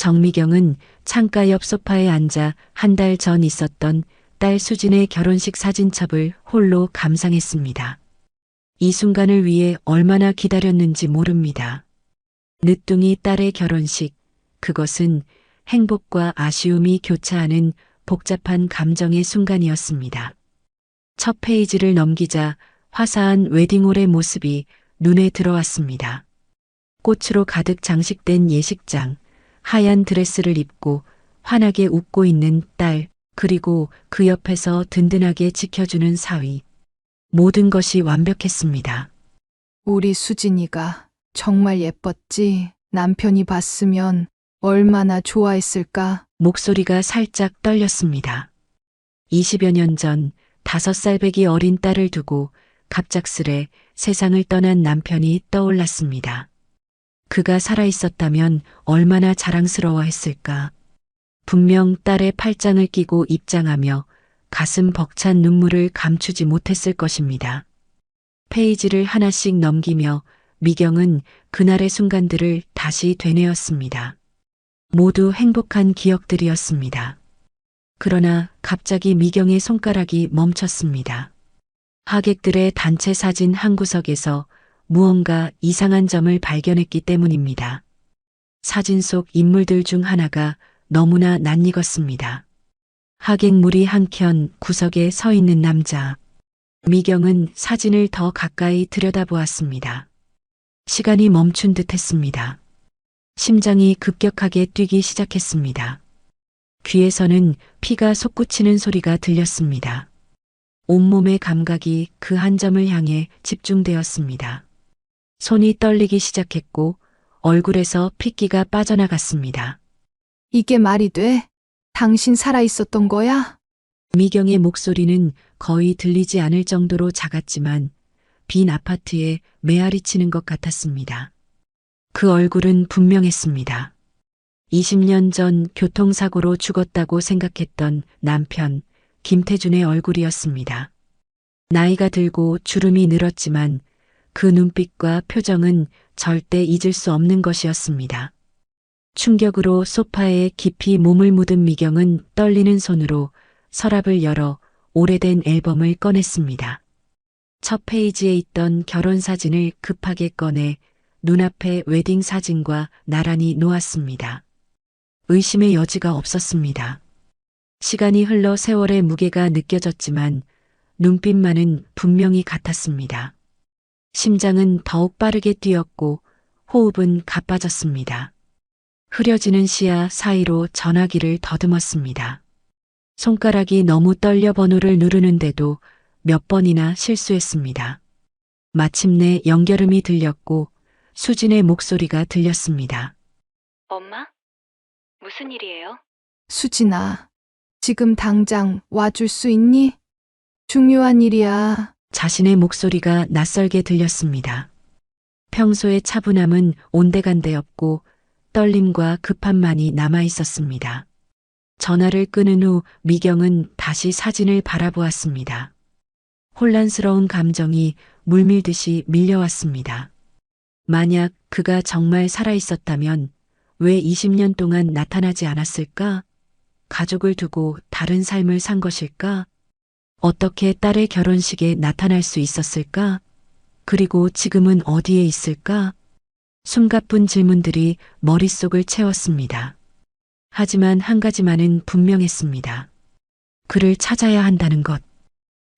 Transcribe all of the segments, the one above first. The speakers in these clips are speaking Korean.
정미경은 창가 옆 소파에 앉아 한 달 전 있었던 딸 수진의 결혼식 사진첩을 홀로 감상했습니다. 이 순간을 위해 얼마나 기다렸는지 모릅니다. 늦둥이 딸의 결혼식, 그것은 행복과 아쉬움이 교차하는 복잡한 감정의 순간이었습니다. 첫 페이지를 넘기자 화사한 웨딩홀의 모습이 눈에 들어왔습니다. 꽃으로 가득 장식된 예식장, 하얀 드레스를 입고 환하게 웃고 있는 딸, 그리고 그 옆에서 든든하게 지켜주는 사위. 모든 것이 완벽했습니다. 우리 수진이가 정말 예뻤지. 남편이 봤으면 얼마나 좋아했을까. 목소리가 살짝 떨렸습니다. 20여 년 전 5살 배기 어린 딸을 두고 갑작스레 세상을 떠난 남편이 떠올랐습니다. 그가 살아있었다면 얼마나 자랑스러워했을까. 분명 딸의 팔짱을 끼고 입장하며 가슴 벅찬 눈물을 감추지 못했을 것입니다. 페이지를 하나씩 넘기며 미경은 그날의 순간들을 다시 되뇌었습니다. 모두 행복한 기억들이었습니다. 그러나 갑자기 미경의 손가락이 멈췄습니다. 하객들의 단체 사진 한 구석에서 무언가 이상한 점을 발견했기 때문입니다. 사진 속 인물들 중 하나가 너무나 낯익었습니다. 하객 무리 한켠 구석에 서 있는 남자. 미경은 사진을 더 가까이 들여다보았습니다. 시간이 멈춘 듯 했습니다. 심장이 급격하게 뛰기 시작했습니다. 귀에서는 피가 솟구치는 소리가 들렸습니다. 온몸의 감각이 그 한 점을 향해 집중되었습니다. 손이 떨리기 시작했고 얼굴에서 핏기가 빠져나갔습니다. 이게 말이 돼? 당신 살아있었던 거야? 미경의 목소리는 거의 들리지 않을 정도로 작았지만 빈 아파트에 메아리 치는 것 같았습니다. 그 얼굴은 분명했습니다. 20년 전 교통사고로 죽었다고 생각했던 남편 김태준의 얼굴이었습니다. 나이가 들고 주름이 늘었지만 그 눈빛과 표정은 절대 잊을 수 없는 것이었습니다. 충격으로 소파에 깊이 몸을 묻은 미경은 떨리는 손으로 서랍을 열어 오래된 앨범을 꺼냈습니다. 첫 페이지에 있던 결혼 사진을 급하게 꺼내 눈앞에 웨딩 사진과 나란히 놓았습니다. 의심의 여지가 없었습니다. 시간이 흘러 세월의 무게가 느껴졌지만 눈빛만은 분명히 같았습니다. 심장은 더욱 빠르게 뛰었고 호흡은 가빠졌습니다. 흐려지는 시야 사이로 전화기를 더듬었습니다. 손가락이 너무 떨려 번호를 누르는데도 몇 번이나 실수했습니다. 마침내 연결음이 들렸고 수진의 목소리가 들렸습니다. 엄마? 무슨 일이에요? 수진아, 지금 당장 와줄 수 있니? 중요한 일이야. 자신의 목소리가 낯설게 들렸습니다. 평소의 차분함은 온데간데 없고 떨림과 급함만이 남아 있었습니다. 전화를 끊은 후 미경은 다시 사진을 바라보았습니다. 혼란스러운 감정이 물밀듯이 밀려왔습니다. 만약 그가 정말 살아있었다면 왜 20년 동안 나타나지 않았을까? 가족을 두고 다른 삶을 산 것일까? 어떻게 딸의 결혼식에 나타날 수 있었을까? 그리고 지금은 어디에 있을까? 숨가쁜 질문들이 머릿속을 채웠습니다. 하지만 한 가지만은 분명했습니다. 그를 찾아야 한다는 것.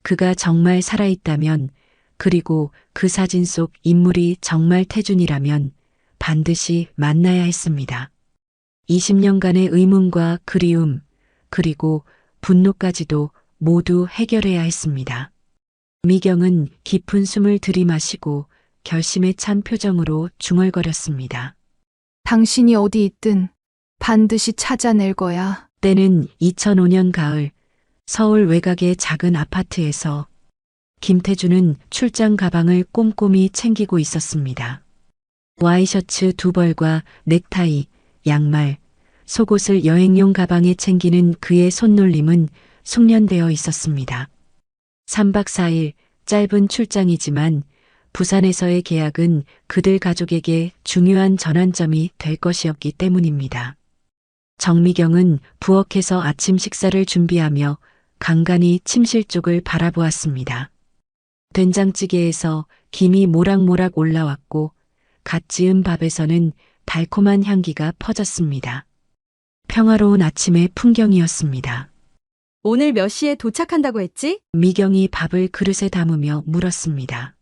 그가 정말 살아있다면, 그리고 그 사진 속 인물이 정말 태준이라면 반드시 만나야 했습니다. 20년간의 의문과 그리움, 그리고 분노까지도 모두 해결해야 했습니다. 미경은 깊은 숨을 들이마시고 결심에 찬 표정으로 중얼거렸습니다. 당신이 어디 있든 반드시 찾아낼 거야. 때는 2005년 가을, 서울 외곽의 작은 아파트에서 김태준은 출장 가방을 꼼꼼히 챙기고 있었습니다. 와이셔츠 2벌과 넥타이, 양말, 속옷을 여행용 가방에 챙기는 그의 손놀림은 숙련되어 있었습니다. 3박 4일 짧은 출장이지만 부산에서의 계약은 그들 가족에게 중요한 전환점이 될 것이었기 때문입니다. 정미경은 부엌에서 아침 식사를 준비하며 간간히 침실 쪽을 바라보았습니다. 된장찌개에서 김이 모락모락 올라왔고 갓 지은 밥에서는 달콤한 향기가 퍼졌습니다. 평화로운 아침의 풍경이었습니다. 오늘 몇 시에 도착한다고 했지? 미경이 밥을 그릇에 담으며 물었습니다.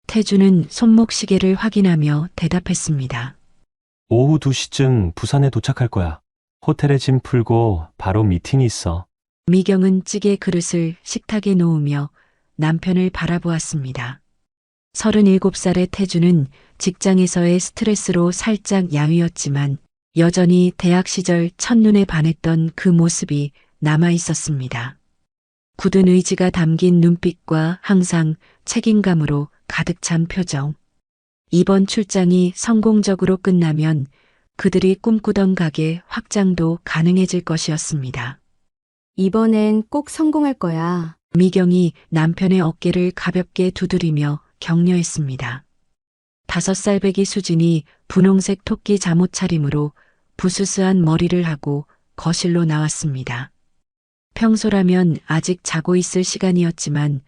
태주는 손목시계를 확인하며 대답했습니다. 오후 2시쯤 부산에 도착할 거야. 호텔에 짐 풀고 바로 미팅이 있어. 미경은 찌개 그릇을 식탁에 놓으며 남편을 바라보았습니다. 37살의 태주는 직장에서의 스트레스로 살짝 야위었지만 여전히 대학 시절 첫눈에 반했던 그 모습이 남아 있었습니다. 굳은 의지가 담긴 눈빛과 항상 책임감으로 가득 찬 표정. 이번 출장이 성공적으로 끝나면 그들이 꿈꾸던 가게 확장도 가능해질 것이었습니다. 이번엔 꼭 성공할 거야. 미경이 남편의 어깨를 가볍게 두드리며 격려했습니다. 5살배기 수진이 분홍색 토끼 잠옷 차림으로 부스스한 머리를 하고 거실로 나왔습니다. 평소라면 아직 자고 있을 시간이었지만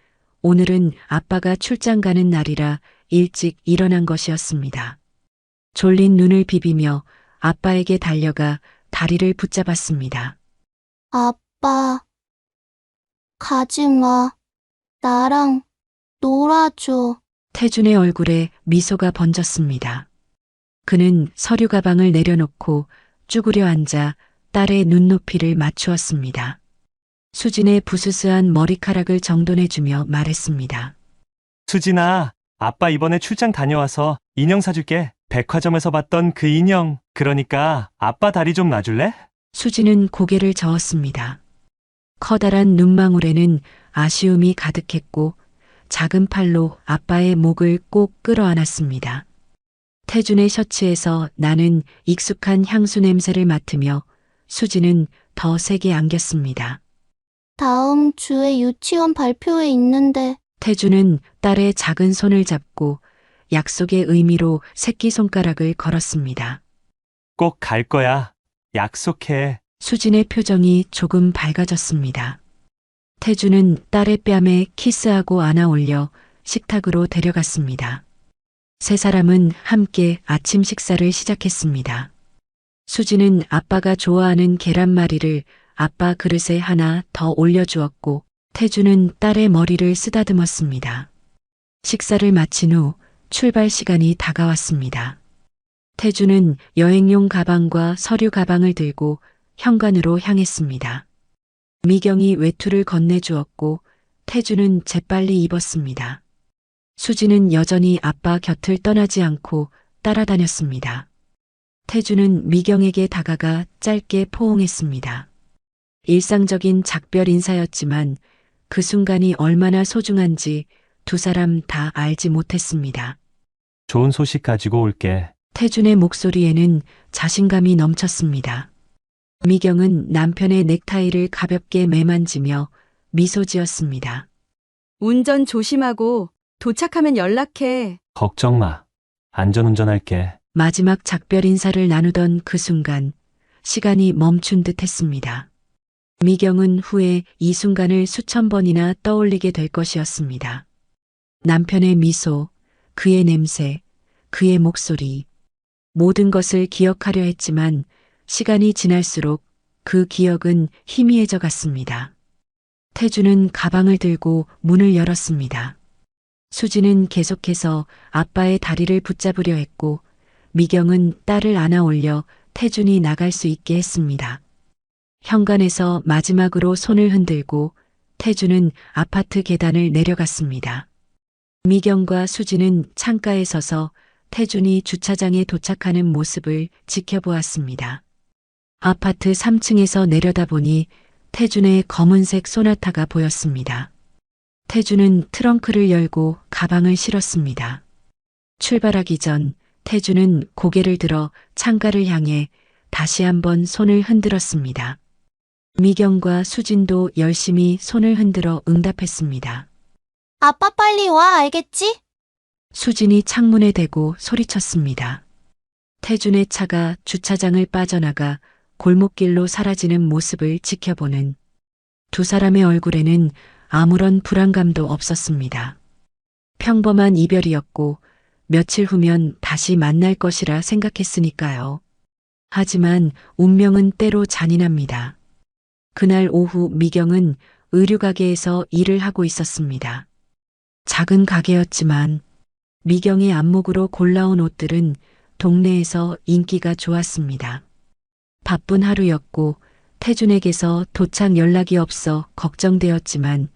오늘은 아빠가 출장 가는 날이라 일찍 일어난 것이었습니다. 졸린 눈을 비비며 아빠에게 달려가 다리를 붙잡았습니다. 아빠, 가지 마. 나랑 놀아줘. 태준의 얼굴에 미소가 번졌습니다. 그는 서류 가방을 내려놓고 쭈그려 앉아 딸의 눈높이를 맞추었습니다. 수진의 부스스한 머리카락을 정돈해주며 말했습니다. 수진아, 아빠 이번에 출장 다녀와서 인형 사줄게. 백화점에서 봤던 그 인형. 그러니까 아빠 다리 좀 놔줄래? 수진은 고개를 저었습니다. 커다란 눈망울에는 아쉬움이 가득했고 작은 팔로 아빠의 목을 꼭 끌어안았습니다. 태준의 셔츠에서 나는 익숙한 향수 냄새를 맡으며 수진은 더 세게 안겼습니다. 다음 주에 유치원 발표회 있는데 태준은 딸의 작은 손을 잡고 약속의 의미로 새끼손가락을 걸었습니다. 꼭 갈 거야. 약속해. 수진의 표정이 조금 밝아졌습니다. 태준은 딸의 뺨에 키스하고 안아 올려 식탁으로 데려갔습니다. 세 사람은 함께 아침 식사를 시작했습니다. 수진은 아빠가 좋아하는 계란말이를 아빠 그릇에 하나 더 올려주었고 태준은 딸의 머리를 쓰다듬었습니다. 식사를 마친 후 출발 시간이 다가왔습니다. 태준은 여행용 가방과 서류 가방을 들고 현관으로 향했습니다. 미경이 외투를 건네주었고 태준은 재빨리 입었습니다. 수진은 여전히 아빠 곁을 떠나지 않고 따라다녔습니다. 태준은 미경에게 다가가 짧게 포옹했습니다. 일상적인 작별 인사였지만 그 순간이 얼마나 소중한지 두 사람 다 알지 못했습니다. 좋은 소식 가지고 올게. 태준의 목소리에는 자신감이 넘쳤습니다. 미경은 남편의 넥타이를 가볍게 매만지며 미소 지었습니다. 운전 조심하고 도착하면 연락해. 걱정 마. 안전운전할게. 마지막 작별 인사를 나누던 그 순간 시간이 멈춘 듯 했습니다. 미경은 후에 이 순간을 수천 번이나 떠올리게 될 것이었습니다. 남편의 미소, 그의 냄새, 그의 목소리, 모든 것을 기억하려 했지만 시간이 지날수록 그 기억은 희미해져 갔습니다. 태주는 가방을 들고 문을 열었습니다. 수지는 계속해서 아빠의 다리를 붙잡으려 했고 미경은 딸을 안아 올려 태준이 나갈 수 있게 했습니다. 현관에서 마지막으로 손을 흔들고 태준은 아파트 계단을 내려갔습니다. 미경과 수지는 창가에 서서 태준이 주차장에 도착하는 모습을 지켜보았습니다. 아파트 3층에서 내려다보니 태준의 검은색 소나타가 보였습니다. 태준은 트렁크를 열고 가방을 실었습니다. 출발하기 전 태준은 고개를 들어 창가를 향해 다시 한번 손을 흔들었습니다. 미경과 수진도 열심히 손을 흔들어 응답했습니다. 아빠 빨리 와, 알겠지? 수진이 창문에 대고 소리쳤습니다. 태준의 차가 주차장을 빠져나가 골목길로 사라지는 모습을 지켜보는 두 사람의 얼굴에는 아무런 불안감도 없었습니다. 평범한 이별이었고 며칠 후면 다시 만날 것이라 생각했으니까요. 하지만 운명은 때로 잔인합니다. 그날 오후 미경은 의류가게에서 일을 하고 있었습니다. 작은 가게였지만 미경의 안목으로 골라온 옷들은 동네에서 인기가 좋았습니다. 바쁜 하루였고 태준에게서 도착 연락이 없어 걱정되었지만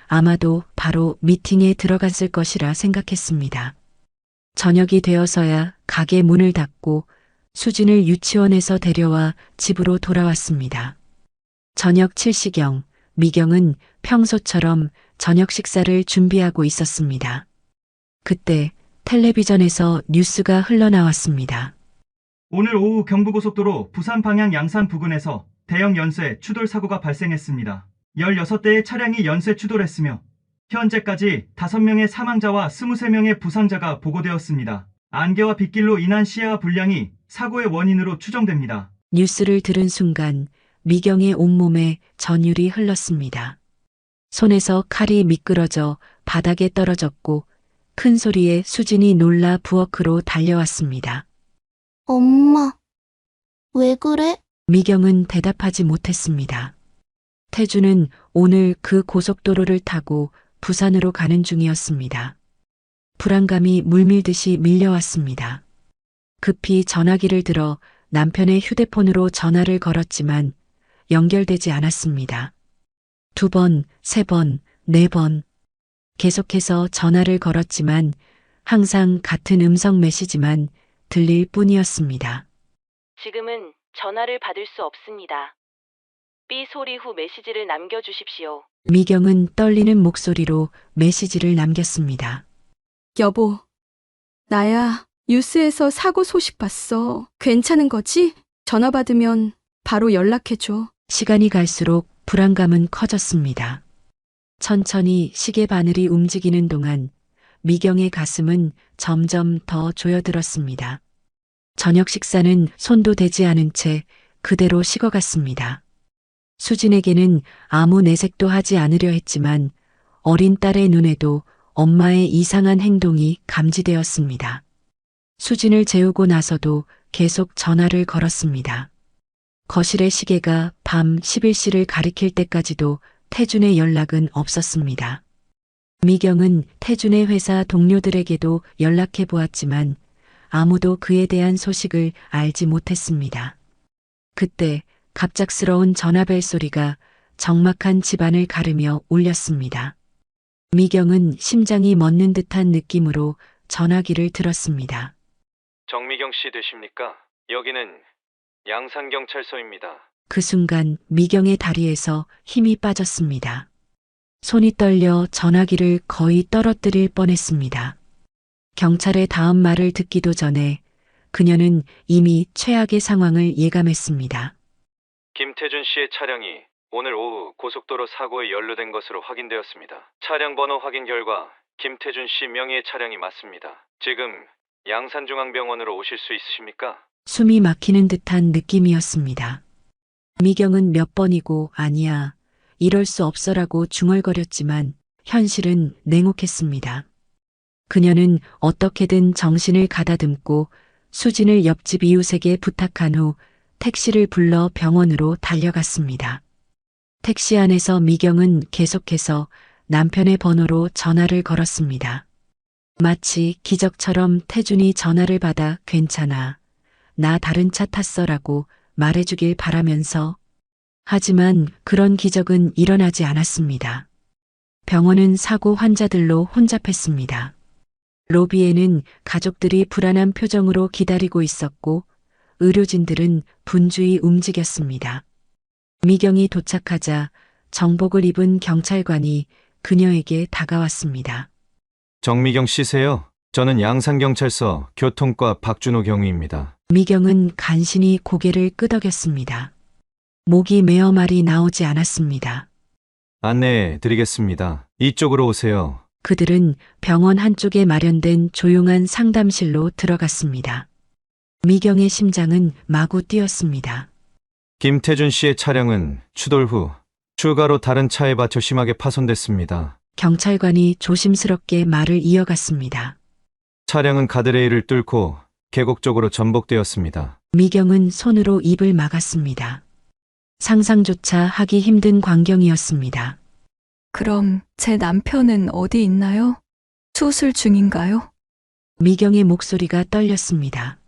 아마도 바로 미팅에 들어갔을 것이라 생각했습니다. 저녁이 되어서야 가게 문을 닫고 수진을 유치원에서 데려와 집으로 돌아왔습니다. 저녁 7시경 미경은 평소처럼 저녁 식사를 준비하고 있었습니다. 그때 텔레비전에서 뉴스가 흘러나왔습니다. 오늘 오후 경부고속도로 부산 방향 양산 부근에서 대형 연쇄 추돌 사고가 발생했습니다. 16대의 차량이 연쇄 추돌했으며 현재까지 5명의 사망자와 23명의 부상자가 보고되었습니다. 안개와 빗길로 인한 시야 불량이 사고의 원인으로 추정됩니다. 뉴스를 들은 순간 미경의 온몸에 전율이 흘렀습니다. 손에서 칼이 미끄러져 바닥에 떨어졌고 큰 소리에 수진이 놀라 부엌으로 달려왔습니다. 엄마, 왜 그래? 미경은 대답하지 못했습니다. 태주는 오늘 그 고속도로를 타고 부산으로 가는 중이었습니다. 불안감이 물밀듯이 밀려왔습니다. 급히 전화기를 들어 남편의 휴대폰으로 전화를 걸었지만 연결되지 않았습니다. 2번, 3번, 4번. 계속해서 전화를 걸었지만 항상 같은 음성 메시지만 들릴 뿐이었습니다. 지금은 전화를 받을 수 없습니다. 삐 소리 후 메시지를 남겨주십시오. 미경은 떨리는 목소리로 메시지를 남겼습니다. 여보, 나야 뉴스에서 사고 소식 봤어. 괜찮은 거지? 전화 받으면 바로 연락해줘. 시간이 갈수록 불안감은 커졌습니다. 천천히 시계 바늘이 움직이는 동안 미경의 가슴은 점점 더 조여들었습니다. 저녁 식사는 손도 대지 않은 채 그대로 식어갔습니다. 수진에게는 아무 내색도 하지 않으려 했지만 어린 딸의 눈에도 엄마의 이상한 행동이 감지되었습니다. 수진을 재우고 나서도 계속 전화를 걸었습니다. 거실의 시계가 밤 11시를 가리킬 때까지도 태준의 연락은 없었습니다. 미경은 태준의 회사 동료들에게도 연락해 보았지만 아무도 그에 대한 소식을 알지 못했습니다. 그때 갑작스러운 전화벨 소리가 적막한 집안을 가르며 울렸습니다. 미경은 심장이 멎는 듯한 느낌으로 전화기를 들었습니다. 정미경 씨 되십니까? 여기는 양산경찰서입니다. 그 순간 미경의 다리에서 힘이 빠졌습니다. 손이 떨려 전화기를 거의 떨어뜨릴 뻔했습니다. 경찰의 다음 말을 듣기도 전에 그녀는 이미 최악의 상황을 예감했습니다. 김태준 씨의 차량이 오늘 오후 고속도로 사고에 연루된 것으로 확인되었습니다. 차량 번호 확인 결과 김태준 씨 명의의 차량이 맞습니다. 지금 양산중앙병원으로 오실 수 있으십니까? 숨이 막히는 듯한 느낌이었습니다. 미경은 몇 번이고 아니야, 이럴 수 없어라고 중얼거렸지만 현실은 냉혹했습니다. 그녀는 어떻게든 정신을 가다듬고 수진을 옆집 이웃에게 부탁한 후 택시를 불러 병원으로 달려갔습니다. 택시 안에서 미경은 계속해서 남편의 번호로 전화를 걸었습니다. 마치 기적처럼 태준이 전화를 받아 괜찮아, 나 다른 차 탔어라고 말해주길 바라면서. 하지만 그런 기적은 일어나지 않았습니다. 병원은 사고 환자들로 혼잡했습니다. 로비에는 가족들이 불안한 표정으로 기다리고 있었고 의료진들은 분주히 움직였습니다. 미경이 도착하자 정복을 입은 경찰관이 그녀에게 다가왔습니다. 정미경 씨세요? 저는 양산경찰서 교통과 박준호 경위입니다. 미경은 간신히 고개를 끄덕였습니다. 목이 메어 말이 나오지 않았습니다. 안내해 드리겠습니다. 이쪽으로 오세요. 그들은 병원 한쪽에 마련된 조용한 상담실로 들어갔습니다. 미경의 심장은 마구 뛰었습니다. 김태준 씨의 차량은 추돌 후 추가로 다른 차에 받쳐 심하게 파손됐습니다. 경찰관이 조심스럽게 말을 이어갔습니다. 차량은 가드레일을 뚫고 계곡 쪽으로 전복되었습니다. 미경은 손으로 입을 막았습니다. 상상조차 하기 힘든 광경이었습니다. 그럼 제 남편은 어디 있나요? 수술 중인가요? 미경의 목소리가 떨렸습니다.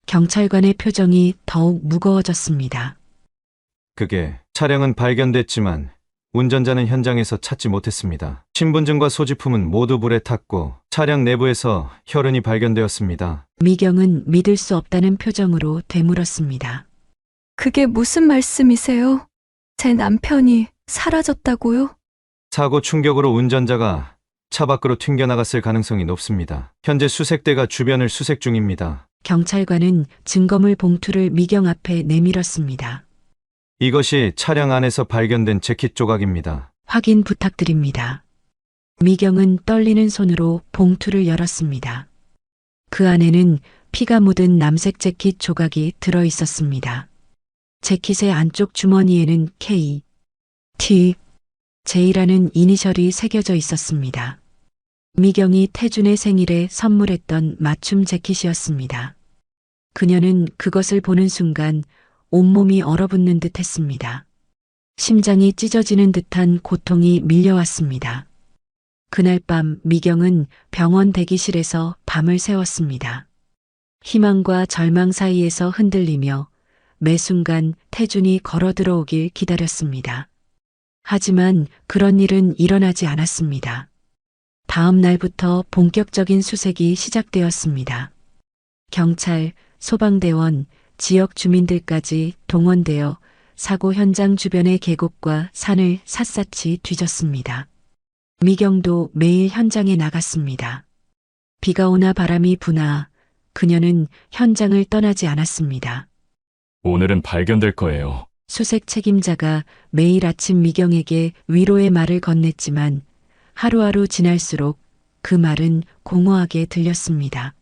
경찰관의 표정이 더욱 무거워졌습니다. 그게 차량은 발견됐지만 운전자는 현장에서 찾지 못했습니다. 신분증과 소지품은 모두 불에 탔고 차량 내부에서 혈흔이 발견되었습니다. 미경은 믿을 수 없다는 표정으로 되물었습니다. 그게 무슨 말씀이세요? 제 남편이 사라졌다고요? 사고 충격으로 운전자가 차 밖으로 튕겨나갔을 가능성이 높습니다. 현재 수색대가 주변을 수색 중입니다. 경찰관은 증거물 봉투를 미경 앞에 내밀었습니다. 이것이 차량 안에서 발견된 재킷 조각입니다. 확인 부탁드립니다. 미경은 떨리는 손으로 봉투를 열었습니다. 그 안에는 피가 묻은 남색 재킷 조각이 들어 있었습니다. 재킷의 안쪽 주머니에는 K, T, J라는 이니셜이 새겨져 있었습니다. 미경이 태준의 생일에 선물했던 맞춤 재킷이었습니다. 그녀는 그것을 보는 순간 온몸이 얼어붙는 듯 했습니다. 심장이 찢어지는 듯한 고통이 밀려왔습니다. 그날 밤 미경은 병원 대기실에서 밤을 새웠습니다. 희망과 절망 사이에서 흔들리며 매 순간 태준이 걸어 들어오길 기다렸습니다. 하지만 그런 일은 일어나지 않았습니다. 다음 날부터 본격적인 수색이 시작되었습니다. 경찰, 소방대원, 지역 주민들까지 동원되어 사고 현장 주변의 계곡과 산을 샅샅이 뒤졌습니다. 미경도 매일 현장에 나갔습니다. 비가 오나 바람이 부나 그녀는 현장을 떠나지 않았습니다. 오늘은 발견될 거예요. 수색 책임자가 매일 아침 미경에게 위로의 말을 건넸지만 하루하루 지날수록 그 말은 공허하게 들렸습니다.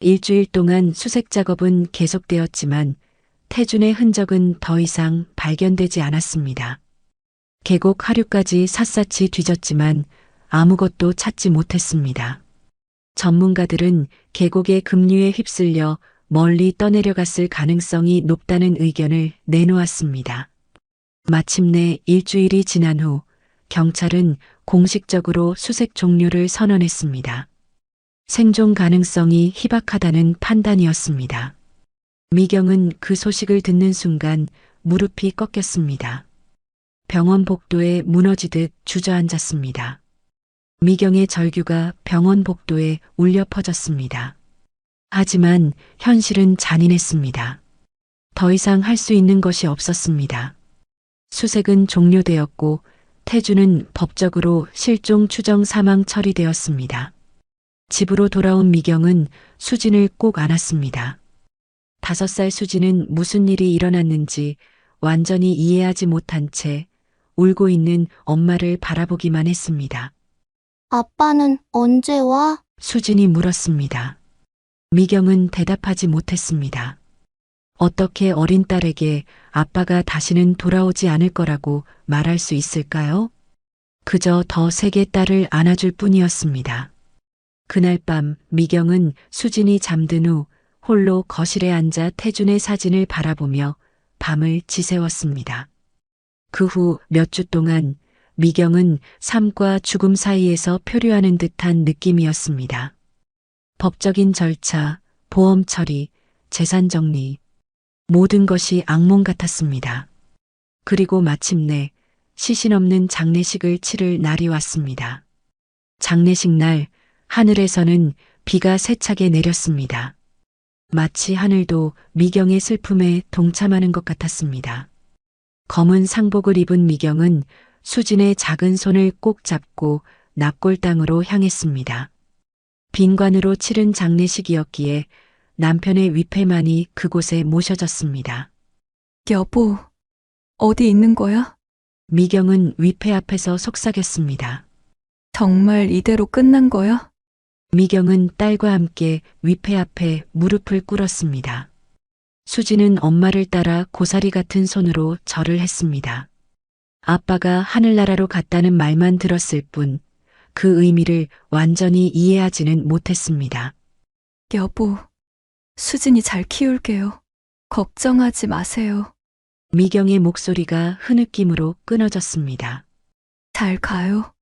일주일 동안 수색 작업은 계속되었지만 태준의 흔적은 더 이상 발견되지 않았습니다. 계곡 하류까지 샅샅이 뒤졌지만 아무것도 찾지 못했습니다. 전문가들은 계곡의 급류에 휩쓸려 멀리 떠내려갔을 가능성이 높다는 의견을 내놓았습니다. 마침내 일주일이 지난 후 경찰은 공식적으로 수색 종료를 선언했습니다. 생존 가능성이 희박하다는 판단이었습니다. 미경은 그 소식을 듣는 순간 무릎이 꺾였습니다. 병원 복도에 무너지듯 주저앉았습니다. 미경의 절규가 병원 복도에 울려 퍼졌습니다. 하지만 현실은 잔인했습니다. 더 이상 할 수 있는 것이 없었습니다. 수색은 종료되었고 태준은 법적으로 실종 추정 사망 처리되었습니다. 집으로 돌아온 미경은 수진을 꼭 안았습니다. 5살 수진은 무슨 일이 일어났는지 완전히 이해하지 못한 채 울고 있는 엄마를 바라보기만 했습니다. 아빠는 언제 와? 수진이 물었습니다. 미경은 대답하지 못했습니다. 어떻게 어린 딸에게 아빠가 다시는 돌아오지 않을 거라고 말할 수 있을까요? 그저 더 세게 딸을 안아줄 뿐이었습니다. 그날 밤 미경은 수진이 잠든 후 홀로 거실에 앉아 태준의 사진을 바라보며 밤을 지새웠습니다. 그 후 몇 주 동안 미경은 삶과 죽음 사이에서 표류하는 듯한 느낌이었습니다. 법적인 절차, 보험 처리, 재산 정리, 모든 것이 악몽 같았습니다. 그리고 마침내 시신 없는 장례식을 치를 날이 왔습니다. 장례식 날 하늘에서는 비가 세차게 내렸습니다. 마치 하늘도 미경의 슬픔에 동참하는 것 같았습니다. 검은 상복을 입은 미경은 수진의 작은 손을 꼭 잡고 납골당으로 향했습니다. 빈관으로 치른 장례식이었기에 남편의 위패만이 그곳에 모셔졌습니다. 여보, 어디 있는 거야? 미경은 위패 앞에서 속삭였습니다. 정말 이대로 끝난 거야? 미경은 딸과 함께 위패 앞에 무릎을 꿇었습니다. 수진은 엄마를 따라 고사리 같은 손으로 절을 했습니다. 아빠가 하늘나라로 갔다는 말만 들었을 뿐 그 의미를 완전히 이해하지는 못했습니다. 여보, 수진이 잘 키울게요. 걱정하지 마세요. 미경의 목소리가 흐느낌으로 끊어졌습니다. 잘 가요.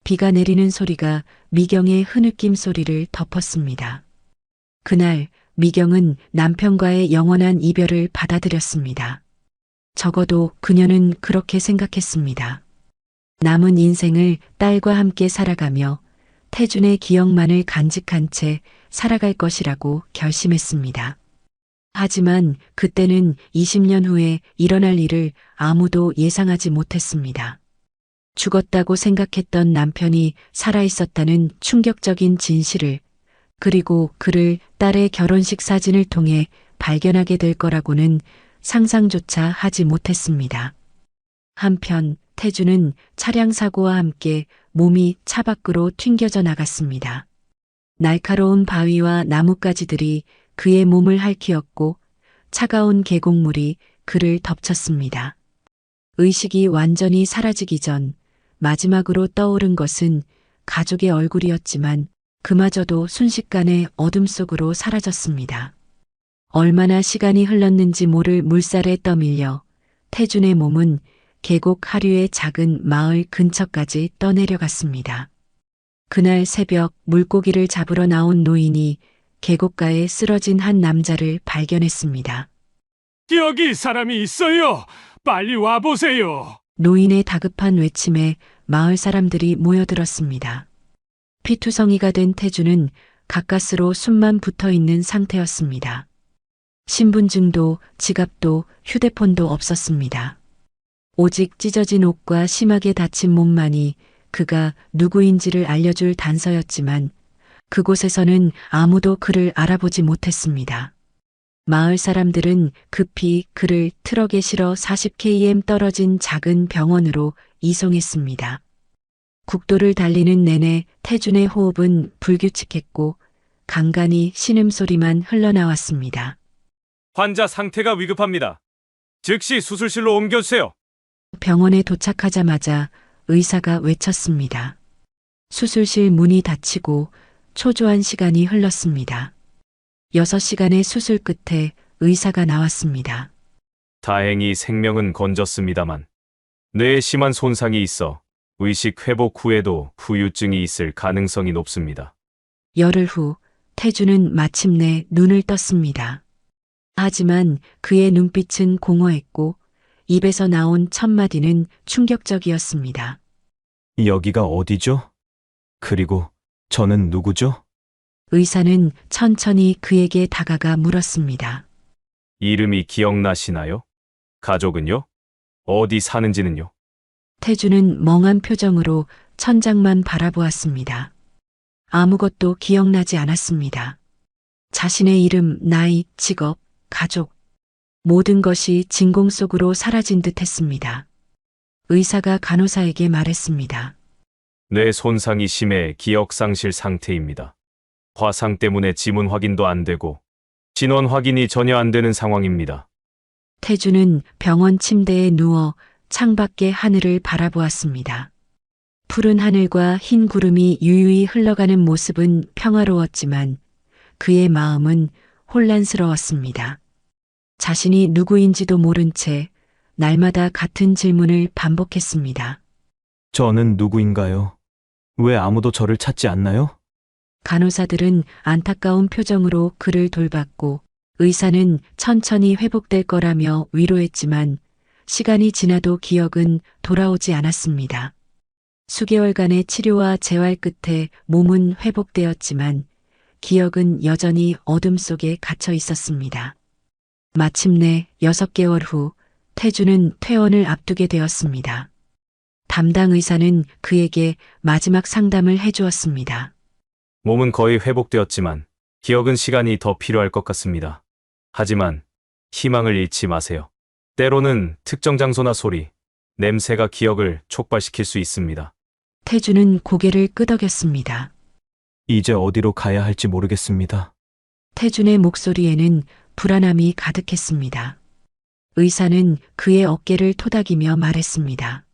비가 내리는 소리가 미경의 흐느낌 소리를 덮었습니다. 그날 미경은 남편과의 영원한 이별을 받아들였습니다. 적어도 그녀는 그렇게 생각했습니다. 남은 인생을 딸과 함께 살아가며 태준의 기억만을 간직한 채 살아갈 것이라고 결심했습니다. 하지만 그때는 20년 후에 일어날 일을 아무도 예상하지 못했습니다. 죽었다고 생각했던 남편이 살아있었다는 충격적인 진실을, 그리고 그를 딸의 결혼식 사진을 통해 발견하게 될 거라고는 상상조차 하지 못했습니다. 한편 태준은 차량 사고와 함께 몸이 차 밖으로 튕겨져 나갔습니다. 날카로운 바위와 나뭇가지들이 그의 몸을 핥히었고 차가운 계곡물이 그를 덮쳤습니다. 의식이 완전히 사라지기 전 마지막으로 떠오른 것은 가족의 얼굴이었지만 그마저도 순식간에 어둠 속으로 사라졌습니다. 얼마나 시간이 흘렀는지 모를 물살에 떠밀려 태준의 몸은 계곡 하류의 작은 마을 근처까지 떠내려갔습니다. 그날 새벽 물고기를 잡으러 나온 노인이 계곡가에 쓰러진 한 남자를 발견했습니다. 여기 사람이 있어요. 빨리 와보세요. 노인의 다급한 외침에 마을 사람들이 모여들었습니다. 피투성이가 된 태준은 가까스로 숨만 붙어 있는 상태였습니다. 신분증도 지갑도 휴대폰도 없었습니다. 오직 찢어진 옷과 심하게 다친 몸만이 그가 누구인지를 알려줄 단서였지만 그곳에서는 아무도 그를 알아보지 못했습니다. 마을 사람들은 급히 그를 트럭에 실어 40km 떨어진 작은 병원으로 이송했습니다. 국도를 달리는 내내 태준의 호흡은 불규칙했고 간간히 신음소리만 흘러나왔습니다. 환자 상태가 위급합니다. 즉시 수술실로 옮겨주세요. 병원에 도착하자마자 의사가 외쳤습니다. 수술실 문이 닫히고 초조한 시간이 흘렀습니다. 6시간의 수술 끝에 의사가 나왔습니다. 다행히 생명은 건졌습니다만 뇌에 심한 손상이 있어 의식 회복 후에도 후유증이 있을 가능성이 높습니다. 열흘 후 태준은 마침내 눈을 떴습니다. 하지만 그의 눈빛은 공허했고 입에서 나온 첫 마디는 충격적이었습니다. 여기가 어디죠? 그리고 저는 누구죠? 의사는 천천히 그에게 다가가 물었습니다. 이름이 기억나시나요? 가족은요? 어디 사는지는요? 태준은 멍한 표정으로 천장만 바라보았습니다. 아무것도 기억나지 않았습니다. 자신의 이름, 나이, 직업, 가족, 모든 것이 진공 속으로 사라진 듯 했습니다. 의사가 간호사에게 말했습니다. 뇌 손상이 심해 기억 상실 상태입니다. 화상 때문에 지문 확인도 안 되고 진원 확인이 전혀 안 되는 상황입니다. 태준은 병원 침대에 누워 창밖의 하늘을 바라보았습니다. 푸른 하늘과 흰 구름이 유유히 흘러가는 모습은 평화로웠지만 그의 마음은 혼란스러웠습니다. 자신이 누구인지도 모른 채 날마다 같은 질문을 반복했습니다. 저는 누구인가요? 왜 아무도 저를 찾지 않나요? 간호사들은 안타까운 표정으로 그를 돌봤고 의사는 천천히 회복될 거라며 위로했지만 시간이 지나도 기억은 돌아오지 않았습니다. 수개월간의 치료와 재활 끝에 몸은 회복되었지만 기억은 여전히 어둠 속에 갇혀 있었습니다. 마침내 6개월 후 태준은 퇴원을 앞두게 되었습니다. 담당 의사는 그에게 마지막 상담을 해주었습니다. 몸은 거의 회복되었지만 기억은 시간이 더 필요할 것 같습니다. 하지만 희망을 잃지 마세요. 때로는 특정 장소나 소리, 냄새가 기억을 촉발시킬 수 있습니다. 태준은 고개를 끄덕였습니다. 이제 어디로 가야 할지 모르겠습니다. 태준의 목소리에는 불안함이 가득했습니다. 의사는 그의 어깨를 토닥이며 말했습니다.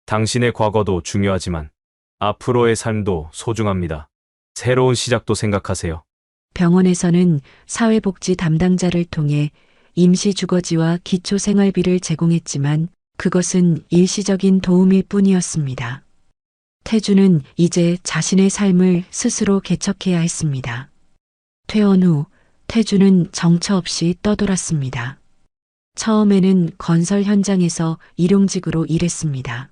당신의 과거도 중요하지만 앞으로의 삶도 소중합니다. 새로운 시작도 생각하세요. 병원에서는 사회복지 담당자를 통해 임시 주거지와 기초생활비를 제공했지만 그것은 일시적인 도움일 뿐이었습니다. 태주는 이제 자신의 삶을 스스로 개척해야 했습니다. 퇴원 후 태주는 정처 없이 떠돌았습니다. 처음에는 건설 현장에서 일용직으로 일했습니다.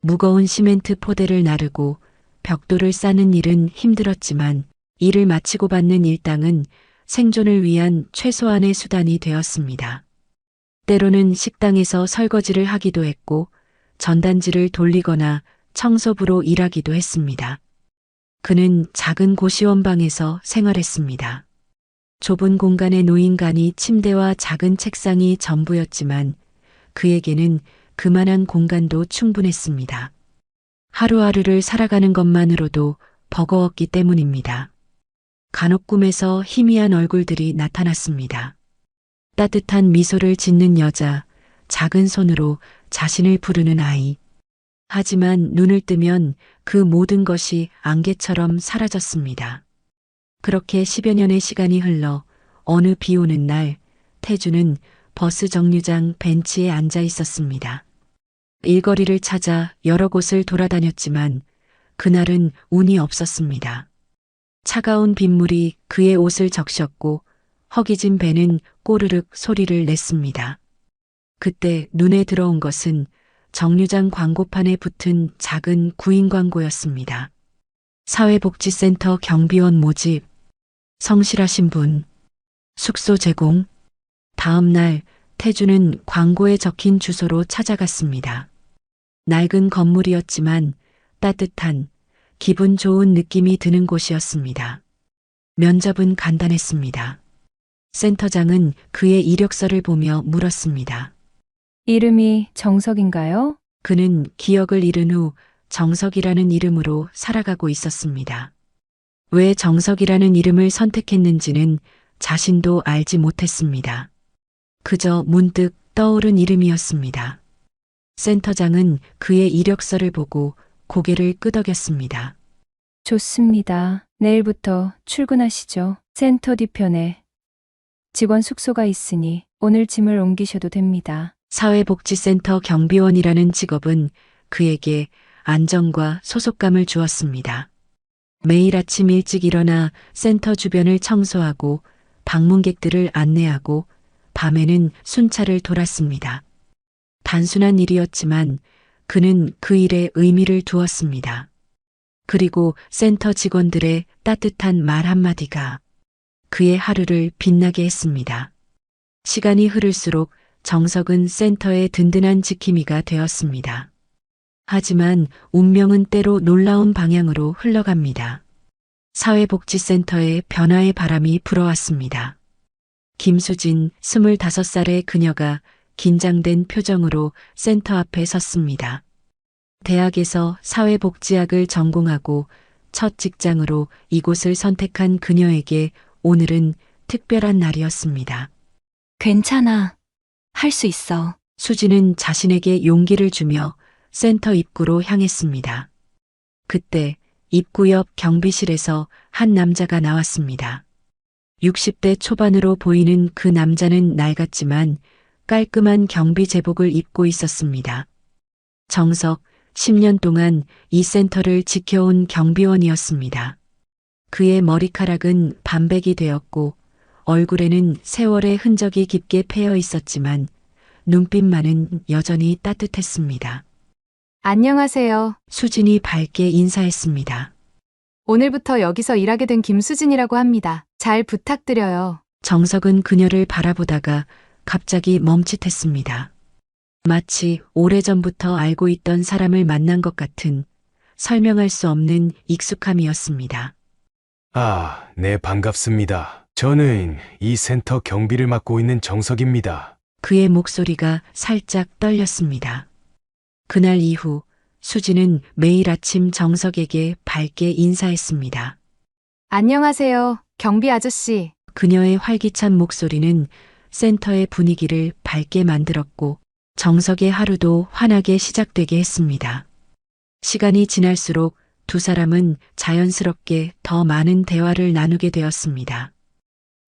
무거운 시멘트 포대를 나르고 벽돌을 싸는 일은 힘들었지만 일을 마치고 받는 일당은 생존을 위한 최소한의 수단이 되었습니다. 때로는 식당에서 설거지를 하기도 했고 전단지를 돌리거나 청소부로 일하기도 했습니다. 그는 작은 고시원방에서 생활했습니다. 좁은 공간에 놓인 간이 침대와 작은 책상이 전부였지만 그에게는 그만한 공간도 충분했습니다. 하루하루를 살아가는 것만으로도 버거웠기 때문입니다. 간혹 꿈에서 희미한 얼굴들이 나타났습니다. 따뜻한 미소를 짓는 여자, 작은 손으로 자신을 부르는 아이. 하지만 눈을 뜨면 그 모든 것이 안개처럼 사라졌습니다. 그렇게 10여 년의 시간이 흘러 어느 비 오는 날 태주는 버스 정류장 벤치에 앉아 있었습니다. 일거리를 찾아 여러 곳을 돌아다녔지만 그날은 운이 없었습니다. 차가운 빗물이 그의 옷을 적셨고 허기진 배는 꼬르륵 소리를 냈습니다. 그때 눈에 들어온 것은 정류장 광고판에 붙은 작은 구인 광고였습니다. 사회복지센터 경비원 모집, 성실하신 분, 숙소 제공. 다음 날 태주는 광고에 적힌 주소로 찾아갔습니다. 낡은 건물이었지만 따뜻한, 기분 좋은 느낌이 드는 곳이었습니다. 면접은 간단했습니다. 센터장은 그의 이력서를 보며 물었습니다. 이름이 정석인가요? 그는 기억을 잃은 후 정석이라는 이름으로 살아가고 있었습니다. 왜 정석이라는 이름을 선택했는지는 자신도 알지 못했습니다. 그저 문득 떠오른 이름이었습니다. 센터장은 그의 이력서를 보고 고개를 끄덕였습니다. 좋습니다. 내일부터 출근하시죠. 센터 뒤편에 직원 숙소가 있으니 오늘 짐을 옮기셔도 됩니다. 사회복지센터 경비원이라는 직업은 그에게 안정과 소속감을 주었습니다. 매일 아침 일찍 일어나 센터 주변을 청소하고 방문객들을 안내하고 밤에는 순찰을 돌았습니다. 단순한 일이었지만 그는 그 일에 의미를 두었습니다. 그리고 센터 직원들의 따뜻한 말 한마디가 그의 하루를 빛나게 했습니다. 시간이 흐를수록 정석은 센터의 든든한 지킴이가 되었습니다. 하지만 운명은 때로 놀라운 방향으로 흘러갑니다. 사회복지센터에 변화의 바람이 불어왔습니다. 김수진 25살의 그녀가 긴장된 표정으로 센터 앞에 섰습니다. 대학에서 사회복지학을 전공하고 첫 직장으로 이곳을 선택한 그녀에게 오늘은 특별한 날이었습니다. 괜찮아. 할 수 있어. 수진은 자신에게 용기를 주며 센터 입구로 향했습니다. 그때 입구 옆 경비실에서 한 남자가 나왔습니다. 60대 초반으로 보이는 그 남자는 낡았지만 깔끔한 경비 제복을 입고 있었습니다. 정석, 10년 동안 이 센터를 지켜온 경비원이었습니다. 그의 머리카락은 반백이 되었고 얼굴에는 세월의 흔적이 깊게 패여 있었지만 눈빛만은 여전히 따뜻했습니다. 안녕하세요. 수진이 밝게 인사했습니다. 오늘부터 여기서 일하게 된 김수진이라고 합니다. 잘 부탁드려요. 정석은 그녀를 바라보다가 갑자기 멈칫했습니다. 마치 오래전부터 알고 있던 사람을 만난 것 같은 설명할 수 없는 익숙함이었습니다. 아, 네, 반갑습니다. 저는 이 센터 경비를 맡고 있는 정석입니다. 그의 목소리가 살짝 떨렸습니다. 그날 이후 수진은 매일 아침 정석에게 밝게 인사했습니다. 안녕하세요, 경비 아저씨. 그녀의 활기찬 목소리는 센터의 분위기를 밝게 만들었고 정석의 하루도 환하게 시작되게 했습니다. 시간이 지날수록 두 사람은 자연스럽게 더 많은 대화를 나누게 되었습니다.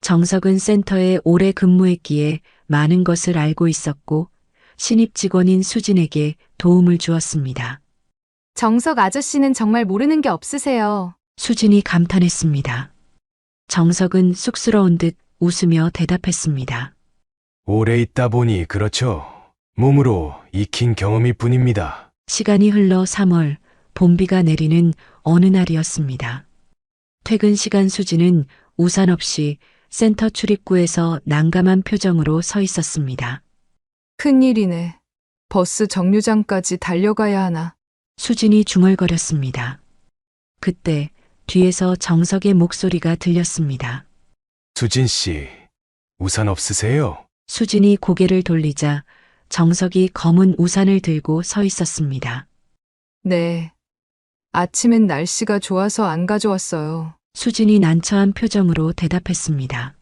정석은 센터에 오래 근무했기에 많은 것을 알고 있었고 신입 직원인 수진에게 도움을 주었습니다. 정석 아저씨는 정말 모르는 게 없으세요. 수진이 감탄했습니다. 정석은 쑥스러운 듯 웃으며 대답했습니다. 오래 있다 보니 그렇죠. 몸으로 익힌 경험일 뿐입니다. 시간이 흘러 3월, 봄비가 내리는 어느 날이었습니다. 퇴근 시간 수진은 우산 없이 센터 출입구에서 난감한 표정으로 서 있었습니다. 큰일이네. 버스 정류장까지 달려가야 하나. 수진이 중얼거렸습니다. 그때 뒤에서 정석의 목소리가 들렸습니다. 수진 씨, 우산 없으세요? 수진이 고개를 돌리자 정석이 검은 우산을 들고 서 있었습니다. 네. 아침엔 날씨가 좋아서 안 가져왔어요. 수진이 난처한 표정으로 대답했습니다.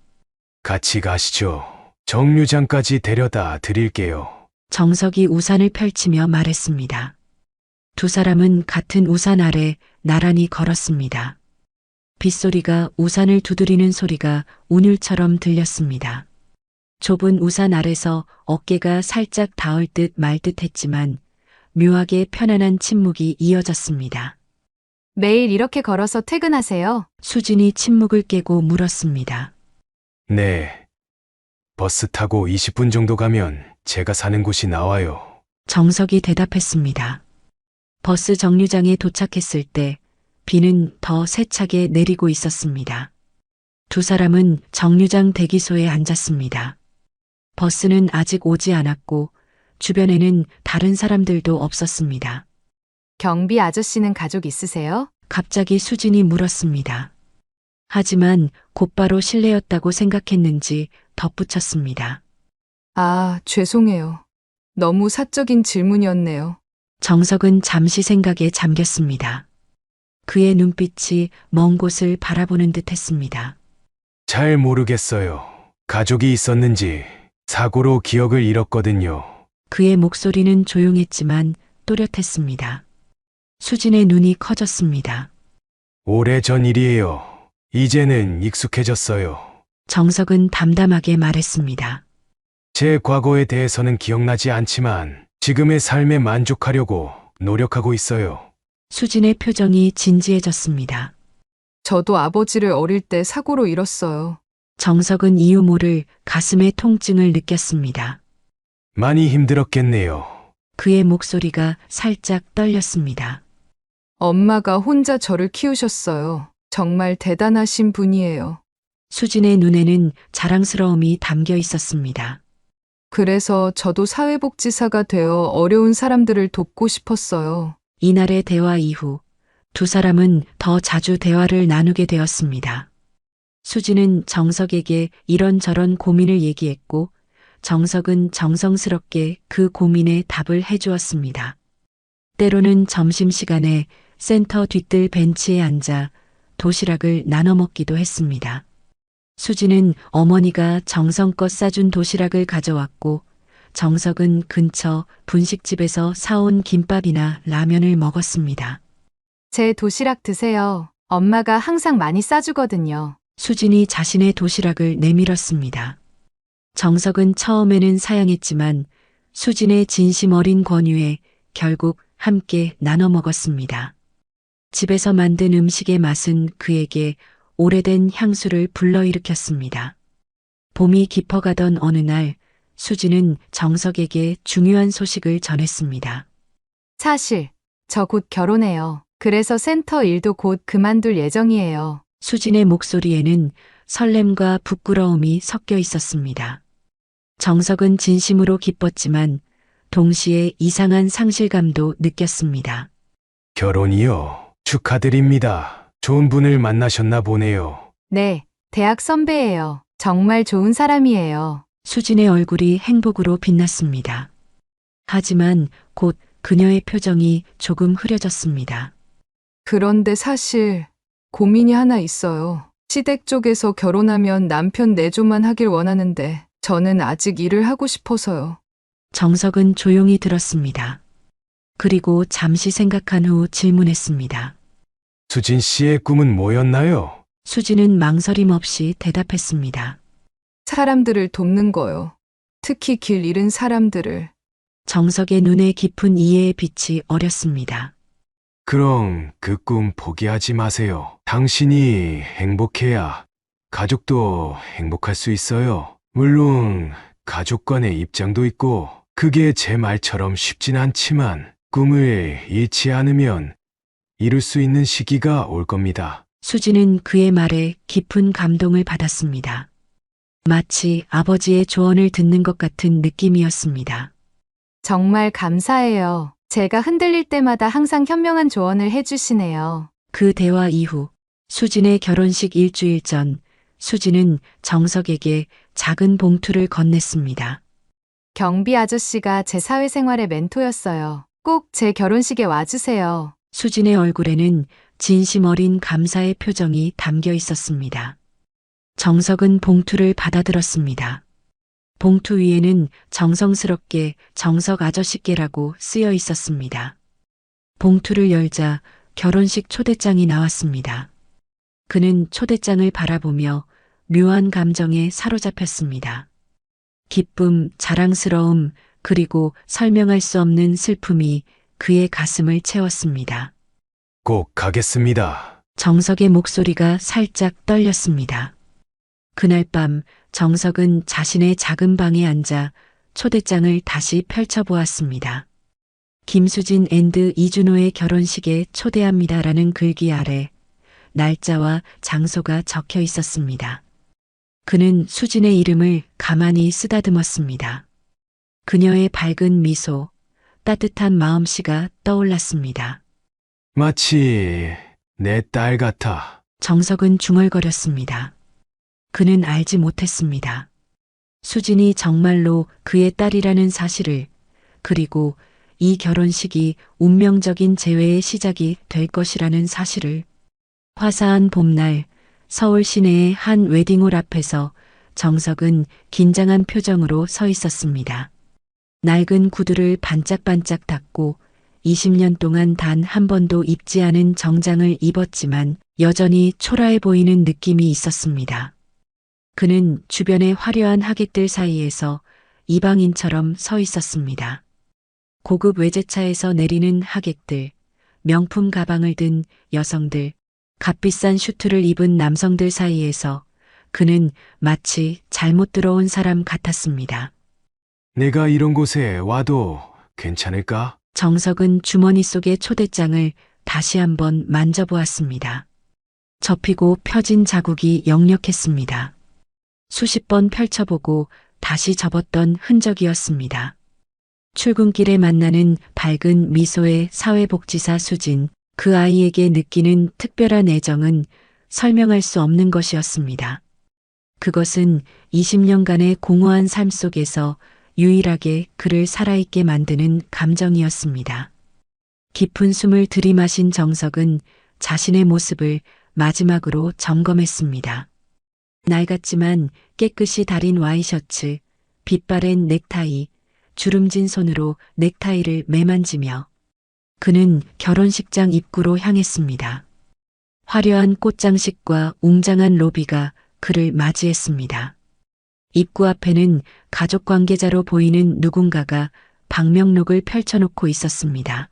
같이 가시죠. 정류장까지 데려다 드릴게요. 정석이 우산을 펼치며 말했습니다. 두 사람은 같은 우산 아래 나란히 걸었습니다. 빗소리가 우산을 두드리는 소리가 운율처럼 들렸습니다. 좁은 우산 아래서 어깨가 살짝 닿을 듯 말 듯 했지만 묘하게 편안한 침묵이 이어졌습니다. 매일 이렇게 걸어서 퇴근하세요? 수진이 침묵을 깨고 물었습니다. 네. 버스 타고 20분 정도 가면 제가 사는 곳이 나와요. 정석이 대답했습니다. 버스 정류장에 도착했을 때 비는 더 세차게 내리고 있었습니다. 두 사람은 정류장 대기소에 앉았습니다. 버스는 아직 오지 않았고 주변에는 다른 사람들도 없었습니다. 경비 아저씨는 가족 있으세요? 갑자기 수진이 물었습니다. 하지만 곧바로 실례였다고 생각했는지 덧붙였습니다. 아, 죄송해요. 너무 사적인 질문이었네요. 정석은 잠시 생각에 잠겼습니다. 그의 눈빛이 먼 곳을 바라보는 듯 했습니다. 잘 모르겠어요. 가족이 있었는지 사고로 기억을 잃었거든요. 그의 목소리는 조용했지만 또렷했습니다. 수진의 눈이 커졌습니다. 오래전 일이에요. 이제는 익숙해졌어요. 정석은 담담하게 말했습니다. 제 과거에 대해서는 기억나지 않지만 지금의 삶에 만족하려고 노력하고 있어요. 수진의 표정이 진지해졌습니다. 저도 아버지를 어릴 때 사고로 잃었어요. 정석은 이유 모를 가슴의 통증을 느꼈습니다. 많이 힘들었겠네요. 그의 목소리가 살짝 떨렸습니다. 엄마가 혼자 저를 키우셨어요. 정말 대단하신 분이에요. 수진의 눈에는 자랑스러움이 담겨 있었습니다. 그래서 저도 사회복지사가 되어 어려운 사람들을 돕고 싶었어요. 이날의 대화 이후 두 사람은 더 자주 대화를 나누게 되었습니다. 수진은 정석에게 이런저런 고민을 얘기했고 정석은 정성스럽게 그 고민에 답을 해주었습니다. 때로는 점심시간에 센터 뒤뜰 벤치에 앉아 도시락을 나눠 먹기도 했습니다. 수진은 어머니가 정성껏 싸준 도시락을 가져왔고 정석은 근처 분식집에서 사온 김밥이나 라면을 먹었습니다. 제 도시락 드세요. 엄마가 항상 많이 싸주거든요. 수진이 자신의 도시락을 내밀었습니다. 정석은 처음에는 사양했지만 수진의 진심 어린 권유에 결국 함께 나눠 먹었습니다. 집에서 만든 음식의 맛은 그에게 오래된 향수를 불러일으켰습니다. 봄이 깊어가던 어느 날 수진은 정석에게 중요한 소식을 전했습니다. 사실 저 곧 결혼해요. 그래서 센터 일도 곧 그만둘 예정이에요. 수진의 목소리에는 설렘과 부끄러움이 섞여 있었습니다. 정석은 진심으로 기뻤지만 동시에 이상한 상실감도 느꼈습니다. 결혼이요. 축하드립니다. 좋은 분을 만나셨나 보네요. 네, 대학 선배예요. 정말 좋은 사람이에요. 수진의 얼굴이 행복으로 빛났습니다. 하지만 곧 그녀의 표정이 조금 흐려졌습니다. 그런데 사실 고민이 하나 있어요. 시댁 쪽에서 결혼하면 남편 내조만 하길 원하는데 저는 아직 일을 하고 싶어서요. 정석은 조용히 들었습니다. 그리고 잠시 생각한 후 질문했습니다. 수진 씨의 꿈은 뭐였나요? 수진은 망설임 없이 대답했습니다. 사람들을 돕는 거요. 특히 길 잃은 사람들을. 정석의 눈에 깊은 이해의 빛이 어렸습니다. 그럼 그 꿈 포기하지 마세요. 당신이 행복해야 가족도 행복할 수 있어요. 물론 가족 간의 입장도 있고 그게 제 말처럼 쉽진 않지만 꿈을 잃지 않으면 이룰 수 있는 시기가 올 겁니다. 수진은 그의 말에 깊은 감동을 받았습니다. 마치 아버지의 조언을 듣는 것 같은 느낌이었습니다. 정말 감사해요. 제가 흔들릴 때마다 항상 현명한 조언을 해주시네요. 그 대화 이후 수진의 결혼식 일주일 전 수진은 정석에게 작은 봉투를 건넸습니다. 경비 아저씨가 제 사회생활의 멘토였어요. 꼭 제 결혼식에 와주세요. 수진의 얼굴에는 진심 어린 감사의 표정이 담겨 있었습니다. 정석은 봉투를 받아들었습니다. 봉투 위에는 정성스럽게 정석 아저씨께라고 쓰여 있었습니다. 봉투를 열자 결혼식 초대장이 나왔습니다. 그는 초대장을 바라보며 묘한 감정에 사로잡혔습니다. 기쁨, 자랑스러움, 그리고 설명할 수 없는 슬픔이 그의 가슴을 채웠습니다. 꼭 가겠습니다. 정석의 목소리가 살짝 떨렸습니다. 그날 밤 정석은 자신의 작은 방에 앉아 초대장을 다시 펼쳐보았습니다. 김수진 앤드 이준호의 결혼식에 초대합니다라는 글귀 아래 날짜와 장소가 적혀 있었습니다. 그는 수진의 이름을 가만히 쓰다듬었습니다. 그녀의 밝은 미소, 따뜻한 마음씨가 떠올랐습니다. 마치 내 딸 같아. 정석은 중얼거렸습니다. 그는 알지 못했습니다. 수진이 정말로 그의 딸이라는 사실을, 그리고 이 결혼식이 운명적인 재회의 시작이 될 것이라는 사실을. 화사한 봄날 서울 시내의 한 웨딩홀 앞에서 정석은 긴장한 표정으로 서 있었습니다. 낡은 구두를 반짝반짝 닦고 20년 동안 단 한 번도 입지 않은 정장을 입었지만 여전히 초라해 보이는 느낌이 있었습니다. 그는 주변의 화려한 하객들 사이에서 이방인처럼 서 있었습니다. 고급 외제차에서 내리는 하객들, 명품 가방을 든 여성들, 값비싼 슈트를 입은 남성들 사이에서 그는 마치 잘못 들어온 사람 같았습니다. 내가 이런 곳에 와도 괜찮을까? 정석은 주머니 속의 초대장을 다시 한번 만져보았습니다. 접히고 펴진 자국이 역력했습니다. 수십 번 펼쳐보고 다시 접었던 흔적이었습니다. 출근길에 만나는 밝은 미소의 사회복지사 수진, 그 아이에게 느끼는 특별한 애정은 설명할 수 없는 것이었습니다. 그것은 20년간의 공허한 삶 속에서 유일하게 그를 살아있게 만드는 감정이었습니다. 깊은 숨을 들이마신 정석은 자신의 모습을 마지막으로 점검했습니다. 낡았지만 깨끗이 다린 와이셔츠, 빛바랜 넥타이, 주름진 손으로 넥타이를 매만지며 그는 결혼식장 입구로 향했습니다. 화려한 꽃장식과 웅장한 로비가 그를 맞이했습니다. 입구 앞에는 가족 관계자로 보이는 누군가가 방명록을 펼쳐놓고 있었습니다.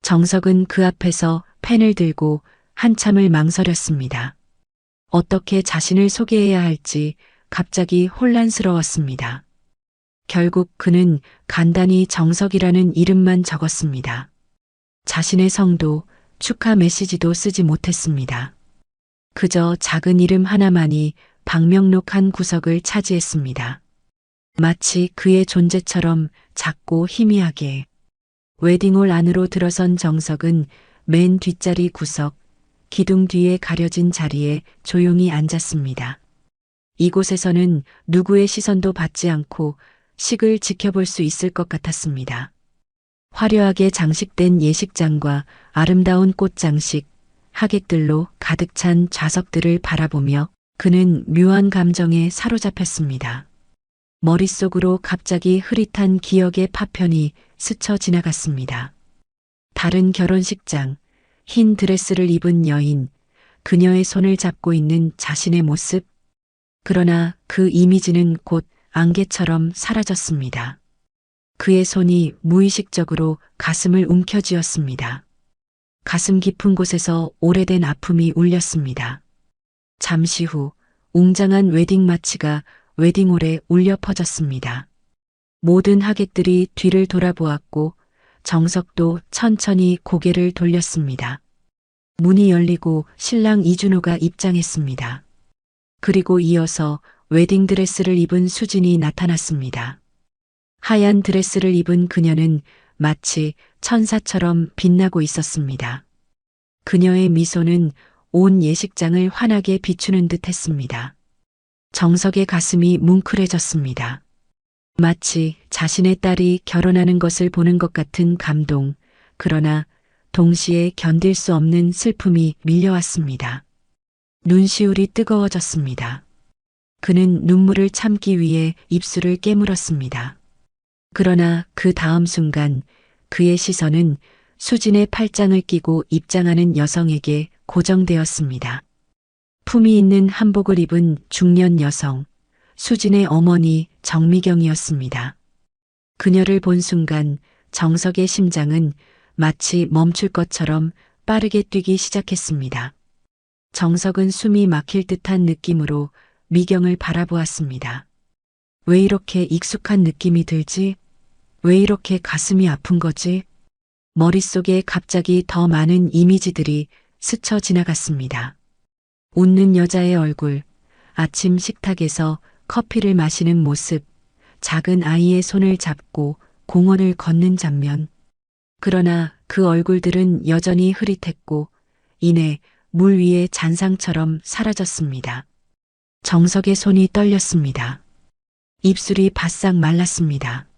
정석은 그 앞에서 펜을 들고 한참을 망설였습니다. 어떻게 자신을 소개해야 할지 갑자기 혼란스러웠습니다. 결국 그는 간단히 정석이라는 이름만 적었습니다. 자신의 성도, 축하 메시지도 쓰지 못했습니다. 그저 작은 이름 하나만이 방명록 한 구석을 차지했습니다. 마치 그의 존재처럼 작고 희미하게. 웨딩홀 안으로 들어선 정석은 맨 뒷자리 구석, 기둥 뒤에 가려진 자리에 조용히 앉았습니다. 이곳에서는 누구의 시선도 받지 않고 식을 지켜볼 수 있을 것 같았습니다. 화려하게 장식된 예식장과 아름다운 꽃장식, 하객들로 가득 찬 좌석들을 바라보며 그는 묘한 감정에 사로잡혔습니다. 머릿속으로 갑자기 흐릿한 기억의 파편이 스쳐 지나갔습니다. 다른 결혼식장, 흰 드레스를 입은 여인, 그녀의 손을 잡고 있는 자신의 모습. 그러나 그 이미지는 곧 안개처럼 사라졌습니다. 그의 손이 무의식적으로 가슴을 움켜쥐었습니다. 가슴 깊은 곳에서 오래된 아픔이 울렸습니다. 잠시 후 웅장한 웨딩 마치가 웨딩홀에 울려 퍼졌습니다. 모든 하객들이 뒤를 돌아보았고 정석도 천천히 고개를 돌렸습니다. 문이 열리고 신랑 이준호가 입장했습니다. 그리고 이어서 웨딩 드레스를 입은 수진이 나타났습니다. 하얀 드레스를 입은 그녀는 마치 천사처럼 빛나고 있었습니다. 그녀의 미소는 온 예식장을 환하게 비추는 듯 했습니다. 정석의 가슴이 뭉클해졌습니다. 마치 자신의 딸이 결혼하는 것을 보는 것 같은 감동, 그러나 동시에 견딜 수 없는 슬픔이 밀려왔습니다. 눈시울이 뜨거워졌습니다. 그는 눈물을 참기 위해 입술을 깨물었습니다. 그러나 그 다음 순간 그의 시선은 수진의 팔짱을 끼고 입장하는 여성에게 고정되었습니다. 품위 있는 한복을 입은 중년 여성, 수진의 어머니 정미경이었습니다. 그녀를 본 순간 정석의 심장은 마치 멈출 것처럼 빠르게 뛰기 시작했습니다. 정석은 숨이 막힐 듯한 느낌으로 미경을 바라보았습니다. 왜 이렇게 익숙한 느낌이 들지? 왜 이렇게 가슴이 아픈 거지? 머릿속에 갑자기 더 많은 이미지들이 스쳐 지나갔습니다. 웃는 여자의 얼굴, 아침 식탁에서 커피를 마시는 모습, 작은 아이의 손을 잡고 공원을 걷는 장면. 그러나 그 얼굴들은 여전히 흐릿했고 이내 물 위의 잔상처럼 사라졌습니다. 정석의 손이 떨렸습니다. 입술이 바싹 말랐습니다.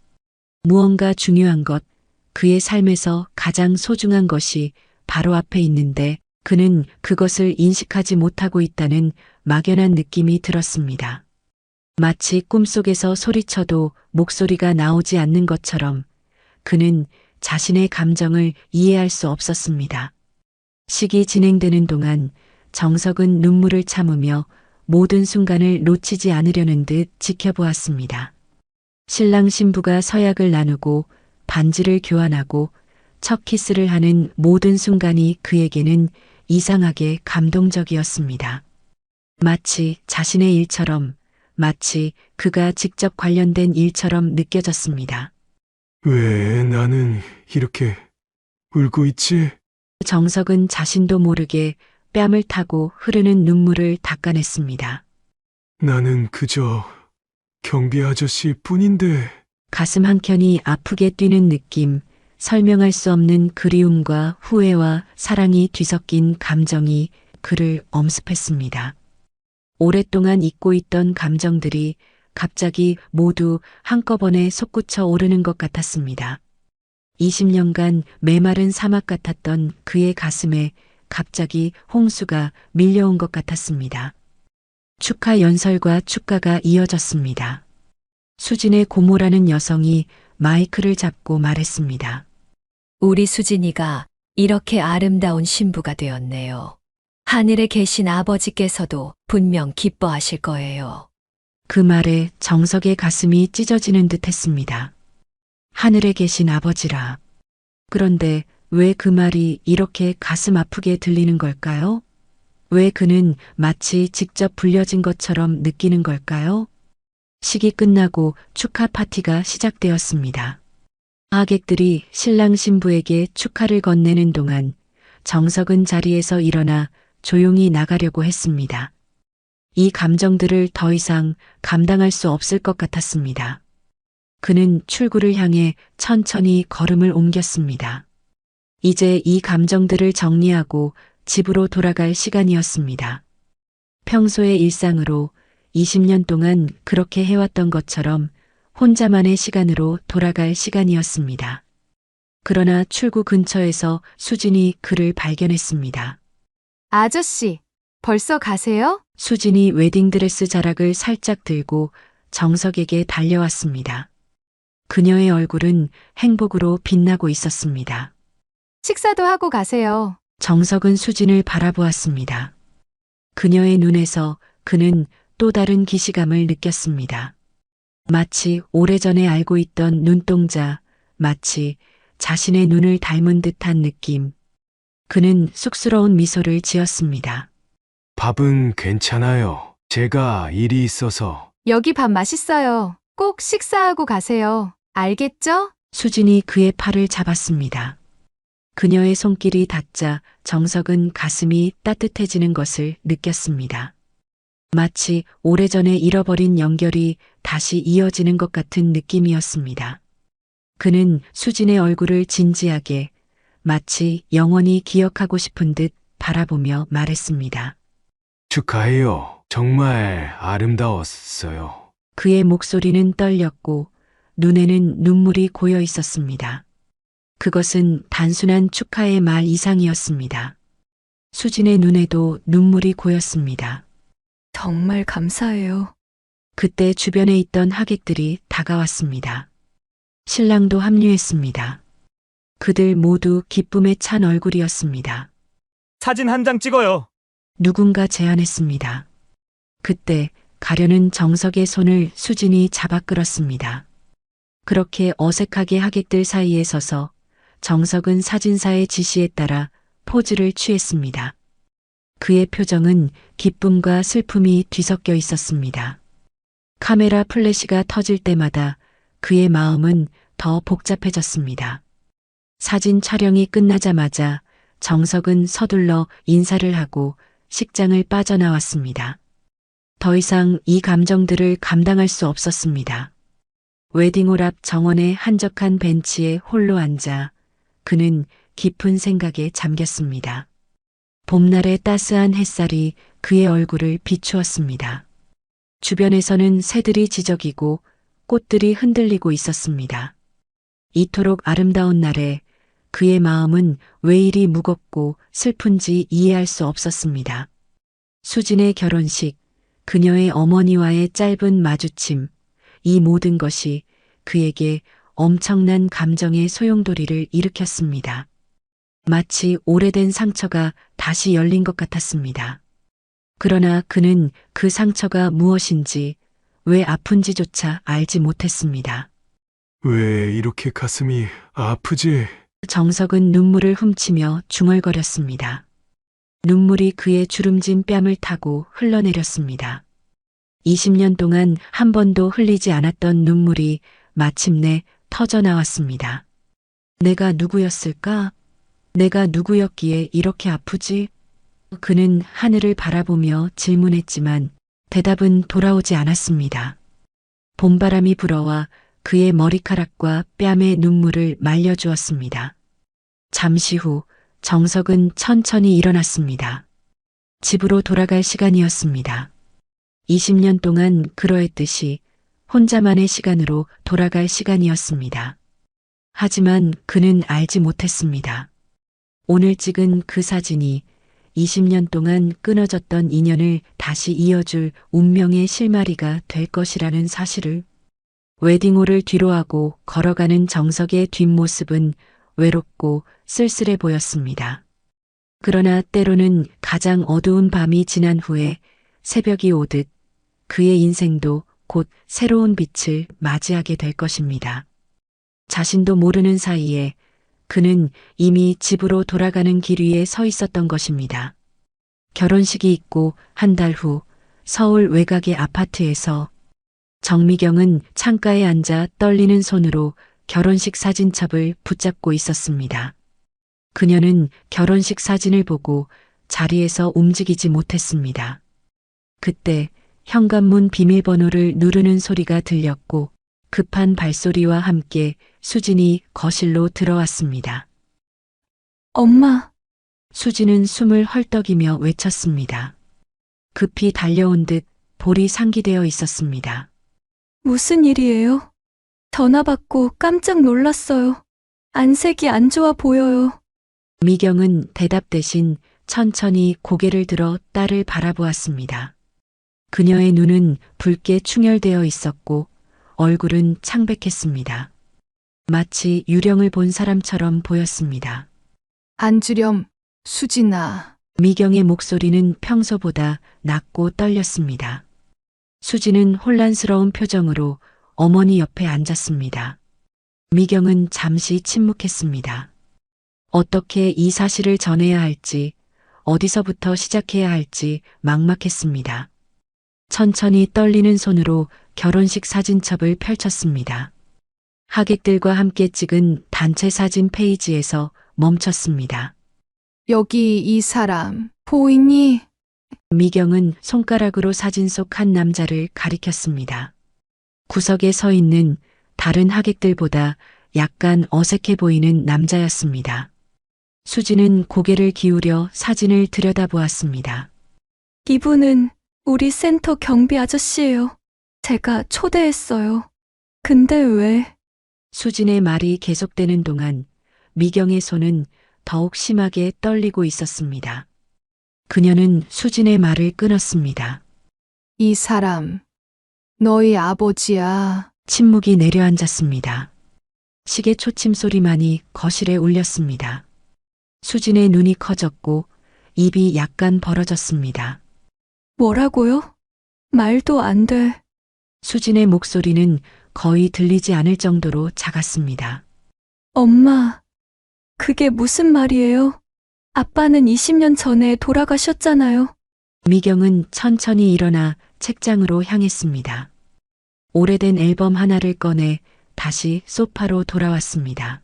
무언가 중요한 것, 그의 삶에서 가장 소중한 것이 바로 앞에 있는데 그는 그것을 인식하지 못하고 있다는 막연한 느낌이 들었습니다. 마치 꿈속에서 소리쳐도 목소리가 나오지 않는 것처럼 그는 자신의 감정을 이해할 수 없었습니다. 식이 진행되는 동안 정석은 눈물을 참으며 모든 순간을 놓치지 않으려는 듯 지켜보았습니다. 신랑 신부가 서약을 나누고 반지를 교환하고 첫 키스를 하는 모든 순간이 그에게는 이상하게 감동적이었습니다. 마치 자신의 일처럼, 마치 그가 직접 관련된 일처럼 느껴졌습니다. 왜 나는 이렇게 울고 있지? 정석은 자신도 모르게 뺨을 타고 흐르는 눈물을 닦아냈습니다. 나는 그저 경비 아저씨 뿐인데. 가슴 한켠이 아프게 뛰는 느낌, 설명할 수 없는 그리움과 후회와 사랑이 뒤섞인 감정이 그를 엄습했습니다. 오랫동안 잊고 있던 감정들이 갑자기 모두 한꺼번에 솟구쳐 오르는 것 같았습니다. 20년간 메마른 사막 같았던 그의 가슴에 갑자기 홍수가 밀려온 것 같았습니다. 축하 연설과 축가가 이어졌습니다. 수진의 고모라는 여성이 마이크를 잡고 말했습니다. 우리 수진이가 이렇게 아름다운 신부가 되었네요. 하늘에 계신 아버지께서도 분명 기뻐하실 거예요. 그 말에 정석의 가슴이 찢어지는 듯 했습니다. 하늘에 계신 아버지라. 그런데 왜 그 말이 이렇게 가슴 아프게 들리는 걸까요? 왜 그는 마치 직접 불려진 것처럼 느끼는 걸까요? 식이 끝나고 축하 파티가 시작되었습니다. 하객들이 신랑 신부에게 축하를 건네는 동안 정석은 자리에서 일어나 조용히 나가려고 했습니다. 이 감정들을 더 이상 감당할 수 없을 것 같았습니다. 그는 출구를 향해 천천히 걸음을 옮겼습니다. 이제 이 감정들을 정리하고 집으로 돌아갈 시간이었습니다. 평소의 일상으로 20년 동안 그렇게 해왔던 것처럼 혼자만의 시간으로 돌아갈 시간이었습니다. 그러나 출구 근처에서 수진이 그를 발견했습니다. 아저씨, 벌써 가세요? 수진이 웨딩드레스 자락을 살짝 들고 정석에게 달려왔습니다. 그녀의 얼굴은 행복으로 빛나고 있었습니다. 식사도 하고 가세요. 정석은 수진을 바라보았습니다. 그녀의 눈에서 그는 또 다른 기시감을 느꼈습니다. 마치 오래전에 알고 있던 눈동자, 마치 자신의 눈을 닮은 듯한 느낌. 그는 쑥스러운 미소를 지었습니다. 밥은 괜찮아요. 제가 일이 있어서. 여기 밥 맛있어요. 꼭 식사하고 가세요. 알겠죠? 수진이 그의 팔을 잡았습니다. 그녀의 손길이 닿자 정석은 가슴이 따뜻해지는 것을 느꼈습니다. 마치 오래전에 잃어버린 연결이 다시 이어지는 것 같은 느낌이었습니다. 그는 수진의 얼굴을 진지하게 마치 영원히 기억하고 싶은 듯 바라보며 말했습니다. 축하해요. 정말 아름다웠어요. 그의 목소리는 떨렸고 눈에는 눈물이 고여 있었습니다. 그것은 단순한 축하의 말 이상이었습니다. 수진의 눈에도 눈물이 고였습니다. 정말 감사해요. 그때 주변에 있던 하객들이 다가왔습니다. 신랑도 합류했습니다. 그들 모두 기쁨에 찬 얼굴이었습니다. 사진 한 장 찍어요. 누군가 제안했습니다. 그때 가려는 정석의 손을 수진이 잡아 끌었습니다. 그렇게 어색하게 하객들 사이에 서서 정석은 사진사의 지시에 따라 포즈를 취했습니다. 그의 표정은 기쁨과 슬픔이 뒤섞여 있었습니다. 카메라 플래시가 터질 때마다 그의 마음은 더 복잡해졌습니다. 사진 촬영이 끝나자마자 정석은 서둘러 인사를 하고 식장을 빠져나왔습니다. 더 이상 이 감정들을 감당할 수 없었습니다. 웨딩홀 앞 정원의 한적한 벤치에 홀로 앉아 그는 깊은 생각에 잠겼습니다. 봄날의 따스한 햇살이 그의 얼굴을 비추었습니다. 주변에서는 새들이 지저귀고 꽃들이 흔들리고 있었습니다. 이토록 아름다운 날에 그의 마음은 왜 이리 무겁고 슬픈지 이해할 수 없었습니다. 수진의 결혼식, 그녀의 어머니와의 짧은 마주침, 이 모든 것이 그에게 엄청난 감정의 소용돌이를 일으켰습니다. 마치 오래된 상처가 다시 열린 것 같았습니다. 그러나 그는 그 상처가 무엇인지, 왜 아픈지조차 알지 못했습니다. 왜 이렇게 가슴이 아프지? 정석은 눈물을 훔치며 중얼거렸습니다. 눈물이 그의 주름진 뺨을 타고 흘러내렸습니다. 20년 동안 한 번도 흘리지 않았던 눈물이 마침내 터져나왔습니다. 내가 누구였을까? 내가 누구였기에 이렇게 아프지? 그는 하늘을 바라보며 질문했지만 대답은 돌아오지 않았습니다. 봄바람이 불어와 그의 머리카락과 뺨에 눈물을 말려주었습니다. 잠시 후 정석은 천천히 일어났습니다. 집으로 돌아갈 시간이었습니다. 20년 동안 그러했듯이 혼자만의 시간으로 돌아갈 시간이었습니다. 하지만 그는 알지 못했습니다. 오늘 찍은 그 사진이 20년 동안 끊어졌던 인연을 다시 이어줄 운명의 실마리가 될 것이라는 사실을. 웨딩홀을 뒤로하고 걸어가는 정석의 뒷모습은 외롭고 쓸쓸해 보였습니다. 그러나 때로는 가장 어두운 밤이 지난 후에 새벽이 오듯 그의 인생도 곧 새로운 빛을 맞이하게 될 것입니다. 자신도 모르는 사이에 그는 이미 집으로 돌아가는 길 위에 서 있었던 것입니다. 결혼식이 있고 한 달 후 서울 외곽의 아파트에서 정미경은 창가에 앉아 떨리는 손으로 결혼식 사진첩을 붙잡고 있었습니다. 그녀는 결혼식 사진을 보고 자리에서 움직이지 못했습니다. 그때 현관문 비밀번호를 누르는 소리가 들렸고 급한 발소리와 함께 수진이 거실로 들어왔습니다. 엄마, 수진은 숨을 헐떡이며 외쳤습니다. 급히 달려온 듯 볼이 상기되어 있었습니다. 무슨 일이에요? 전화 받고 깜짝 놀랐어요. 안색이 안 좋아 보여요. 미경은 대답 대신 천천히 고개를 들어 딸을 바라보았습니다. 그녀의 눈은 붉게 충혈되어 있었고 얼굴은 창백했습니다. 마치 유령을 본 사람처럼 보였습니다. 앉으렴, 수진아. 미경의 목소리는 평소보다 낮고 떨렸습니다. 수지는 혼란스러운 표정으로 어머니 옆에 앉았습니다. 미경은 잠시 침묵했습니다. 어떻게 이 사실을 전해야 할지, 어디서부터 시작해야 할지 막막했습니다. 천천히 떨리는 손으로 결혼식 사진첩을 펼쳤습니다. 하객들과 함께 찍은 단체 사진 페이지에서 멈췄습니다. 여기 이 사람 보이니? 미경은 손가락으로 사진 속 한 남자를 가리켰습니다. 구석에 서 있는 다른 하객들보다 약간 어색해 보이는 남자였습니다. 수지는 고개를 기울여 사진을 들여다보았습니다. 이분은 우리 센터 경비 아저씨예요. 제가 초대했어요. 근데 왜? 수진의 말이 계속되는 동안 미경의 손은 더욱 심하게 떨리고 있었습니다. 그녀는 수진의 말을 끊었습니다. 이 사람, 너희 아버지야. 침묵이 내려앉았습니다. 시계 초침 소리만이 거실에 울렸습니다. 수진의 눈이 커졌고 입이 약간 벌어졌습니다. 뭐라고요? 말도 안 돼. 수진의 목소리는 거의 들리지 않을 정도로 작았습니다. 엄마, 그게 무슨 말이에요? 아빠는 20년 전에 돌아가셨잖아요. 미경은 천천히 일어나 책장으로 향했습니다. 오래된 앨범 하나를 꺼내 다시 소파로 돌아왔습니다.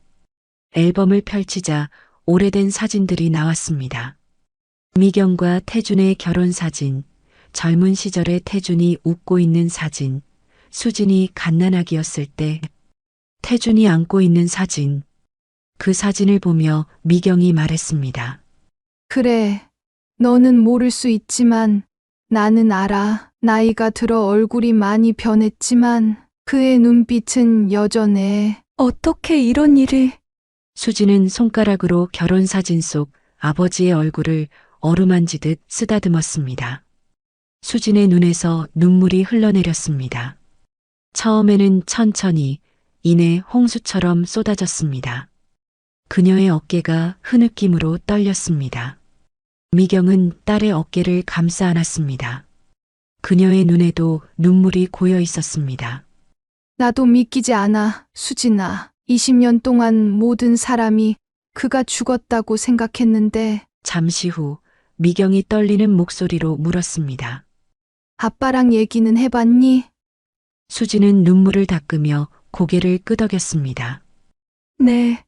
앨범을 펼치자 오래된 사진들이 나왔습니다. 미경과 태준의 결혼 사진, 젊은 시절의 태준이 웃고 있는 사진, 수진이 갓난아기였을 때 태준이 안고 있는 사진. 그 사진을 보며 미경이 말했습니다. 그래, 너는 모를 수 있지만 나는 알아. 나이가 들어 얼굴이 많이 변했지만 그의 눈빛은 여전해. 어떻게 이런 일이? 수지는 손가락으로 결혼 사진 속 아버지의 얼굴을 어루만지듯 쓰다듬었습니다. 수진의 눈에서 눈물이 흘러내렸습니다. 처음에는 천천히, 이내 홍수처럼 쏟아졌습니다. 그녀의 어깨가 흐느낌으로 떨렸습니다. 미경은 딸의 어깨를 감싸 안았습니다. 그녀의 눈에도 눈물이 고여 있었습니다. 나도 믿기지 않아, 수진아. 20년 동안 모든 사람이 그가 죽었다고 생각했는데. 잠시 후 미경이 떨리는 목소리로 물었습니다. 아빠랑 얘기는 해봤니? 수지는 눈물을 닦으며 고개를 끄덕였습니다. 네.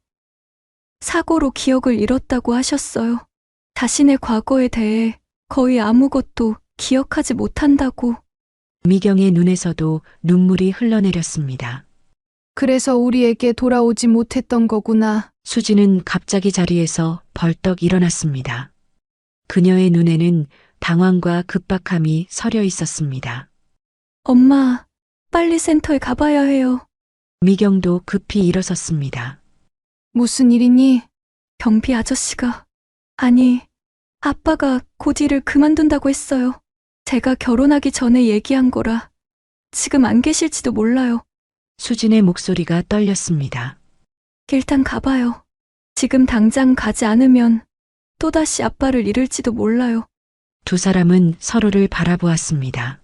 사고로 기억을 잃었다고 하셨어요. 자신의 과거에 대해 거의 아무것도 기억하지 못한다고. 미경의 눈에서도 눈물이 흘러내렸습니다. 그래서 우리에게 돌아오지 못했던 거구나. 수지는 갑자기 자리에서 벌떡 일어났습니다. 그녀의 눈에는 당황과 급박함이 서려 있었습니다. 엄마, 빨리 센터에 가봐야 해요. 미경도 급히 일어섰습니다. 무슨 일이니? 경비 아저씨가, 아니, 아빠가 곧 일을 그만둔다고 했어요. 제가 결혼하기 전에 얘기한 거라 지금 안 계실지도 몰라요. 수진의 목소리가 떨렸습니다. 일단 가봐요. 지금 당장 가지 않으면 또다시 아빠를 잃을지도 몰라요. 두 사람은 서로를 바라보았습니다.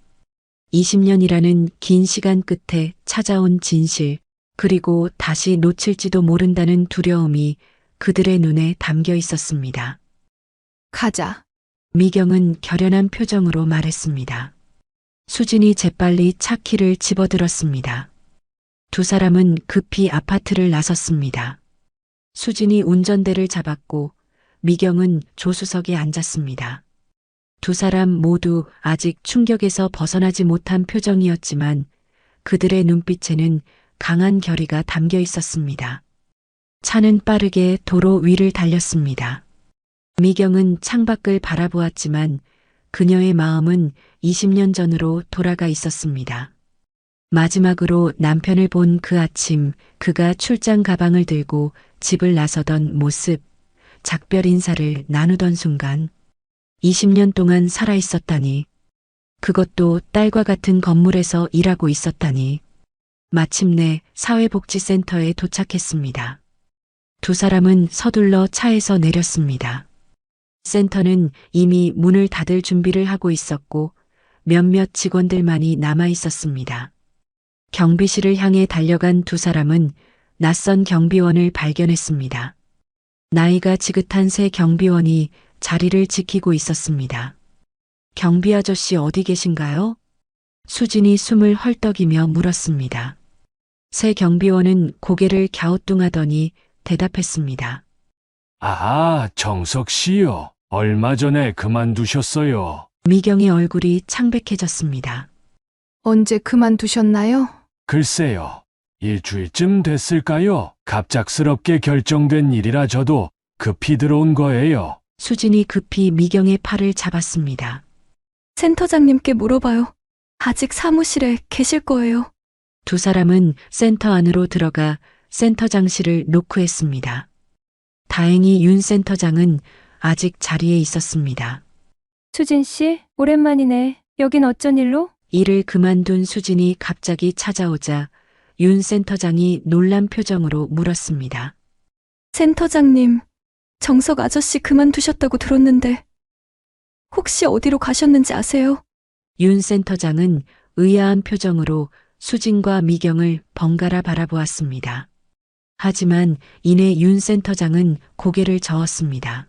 20년이라는 긴 시간 끝에 찾아온 진실, 그리고 다시 놓칠지도 모른다는 두려움이 그들의 눈에 담겨 있었습니다. 가자. 미경은 결연한 표정으로 말했습니다. 수진이 재빨리 차 키를 집어들었습니다. 두 사람은 급히 아파트를 나섰습니다. 수진이 운전대를 잡았고 미경은 조수석에 앉았습니다. 두 사람 모두 아직 충격에서 벗어나지 못한 표정이었지만 그들의 눈빛에는 강한 결의가 담겨 있었습니다. 차는 빠르게 도로 위를 달렸습니다. 미경은 창밖을 바라보았지만 그녀의 마음은 20년 전으로 돌아가 있었습니다. 마지막으로 남편을 본 그 아침, 그가 출장 가방을 들고 집을 나서던 모습, 작별 인사를 나누던 순간, 20년 동안 살아 있었다니. 그것도 딸과 같은 건물에서 일하고 있었다니. 마침내 사회복지센터에 도착했습니다. 두 사람은 서둘러 차에서 내렸습니다. 센터는 이미 문을 닫을 준비를 하고 있었고 몇몇 직원들만이 남아 있었습니다. 경비실을 향해 달려간 두 사람은 낯선 경비원을 발견했습니다. 나이가 지긋한 새 경비원이 자리를 지키고 있었습니다. 경비 아저씨 어디 계신가요? 수진이 숨을 헐떡이며 물었습니다. 새 경비원은 고개를 갸우뚱하더니 대답했습니다. 아, 정석 씨요. 얼마 전에 그만두셨어요. 미경의 얼굴이 창백해졌습니다. 언제 그만두셨나요? 글쎄요. 일주일쯤 됐을까요? 갑작스럽게 결정된 일이라 저도 급히 들어온 거예요. 수진이 급히 미경의 팔을 잡았습니다. 센터장님께 물어봐요. 아직 사무실에 계실 거예요. 두 사람은 센터 안으로 들어가 센터장실을 노크했습니다. 다행히 윤 센터장은 아직 자리에 있었습니다. 수진 씨, 오랜만이네. 여긴 어쩐 일로? 일을 그만둔 수진이 갑자기 찾아오자 윤 센터장이 놀란 표정으로 물었습니다. 센터장님, 정석 아저씨 그만두셨다고 들었는데 혹시 어디로 가셨는지 아세요? 윤 센터장은 의아한 표정으로 수진과 미경을 번갈아 바라보았습니다. 하지만 이내 윤 센터장은 고개를 저었습니다.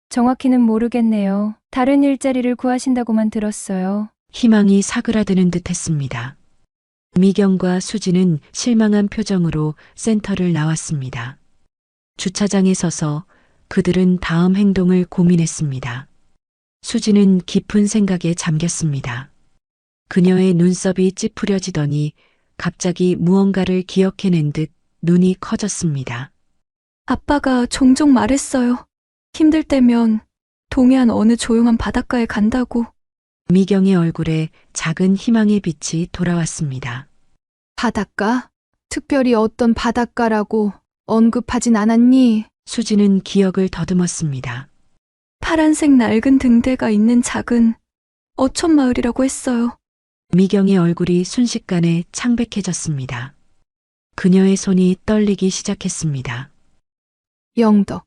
정확히는 모르겠네요. 다른 일자리를 구하신다고만 들었어요. 희망이 사그라드는 듯 했습니다. 미경과 수진은 실망한 표정으로 센터를 나왔습니다. 주차장에 서서 그들은 다음 행동을 고민했습니다. 수진은 깊은 생각에 잠겼습니다. 그녀의 눈썹이 찌푸려지더니 갑자기 무언가를 기억해낸 듯 눈이 커졌습니다. 아빠가 종종 말했어요. 힘들 때면 동해안 어느 조용한 바닷가에 간다고. 미경의 얼굴에 작은 희망의 빛이 돌아왔습니다. 바닷가? 특별히 어떤 바닷가라고 언급하진 않았니? 수진은 기억을 더듬었습니다. 파란색 낡은 등대가 있는 작은 어촌마을이라고 했어요. 미경의 얼굴이 순식간에 창백해졌습니다. 그녀의 손이 떨리기 시작했습니다. 영덕.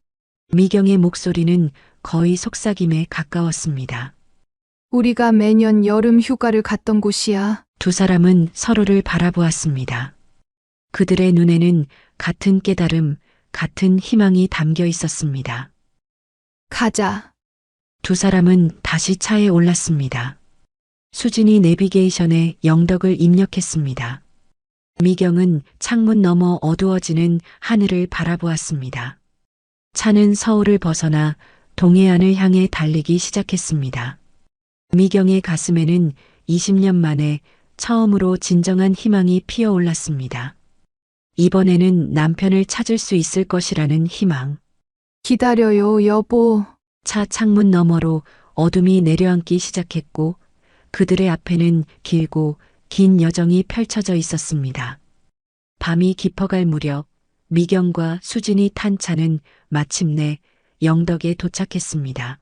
미경의 목소리는 거의 속삭임에 가까웠습니다. 우리가 매년 여름 휴가를 갔던 곳이야. 두 사람은 서로를 바라보았습니다. 그들의 눈에는 같은 깨달음, 같은 희망이 담겨 있었습니다. 가자. 두 사람은 다시 차에 올랐습니다. 수진이 내비게이션에 영덕을 입력했습니다. 미경은 창문 너머 어두워지는 하늘을 바라보았습니다. 차는 서울을 벗어나 동해안을 향해 달리기 시작했습니다. 미경의 가슴에는 20년 만에 처음으로 진정한 희망이 피어올랐습니다. 이번에는 남편을 찾을 수 있을 것이라는 희망. 기다려요, 여보. 차 창문 너머로 어둠이 내려앉기 시작했고 그들의 앞에는 길고 긴 여정이 펼쳐져 있었습니다. 밤이 깊어갈 무렵 미경과 수진이 탄 차는 마침내 영덕에 도착했습니다.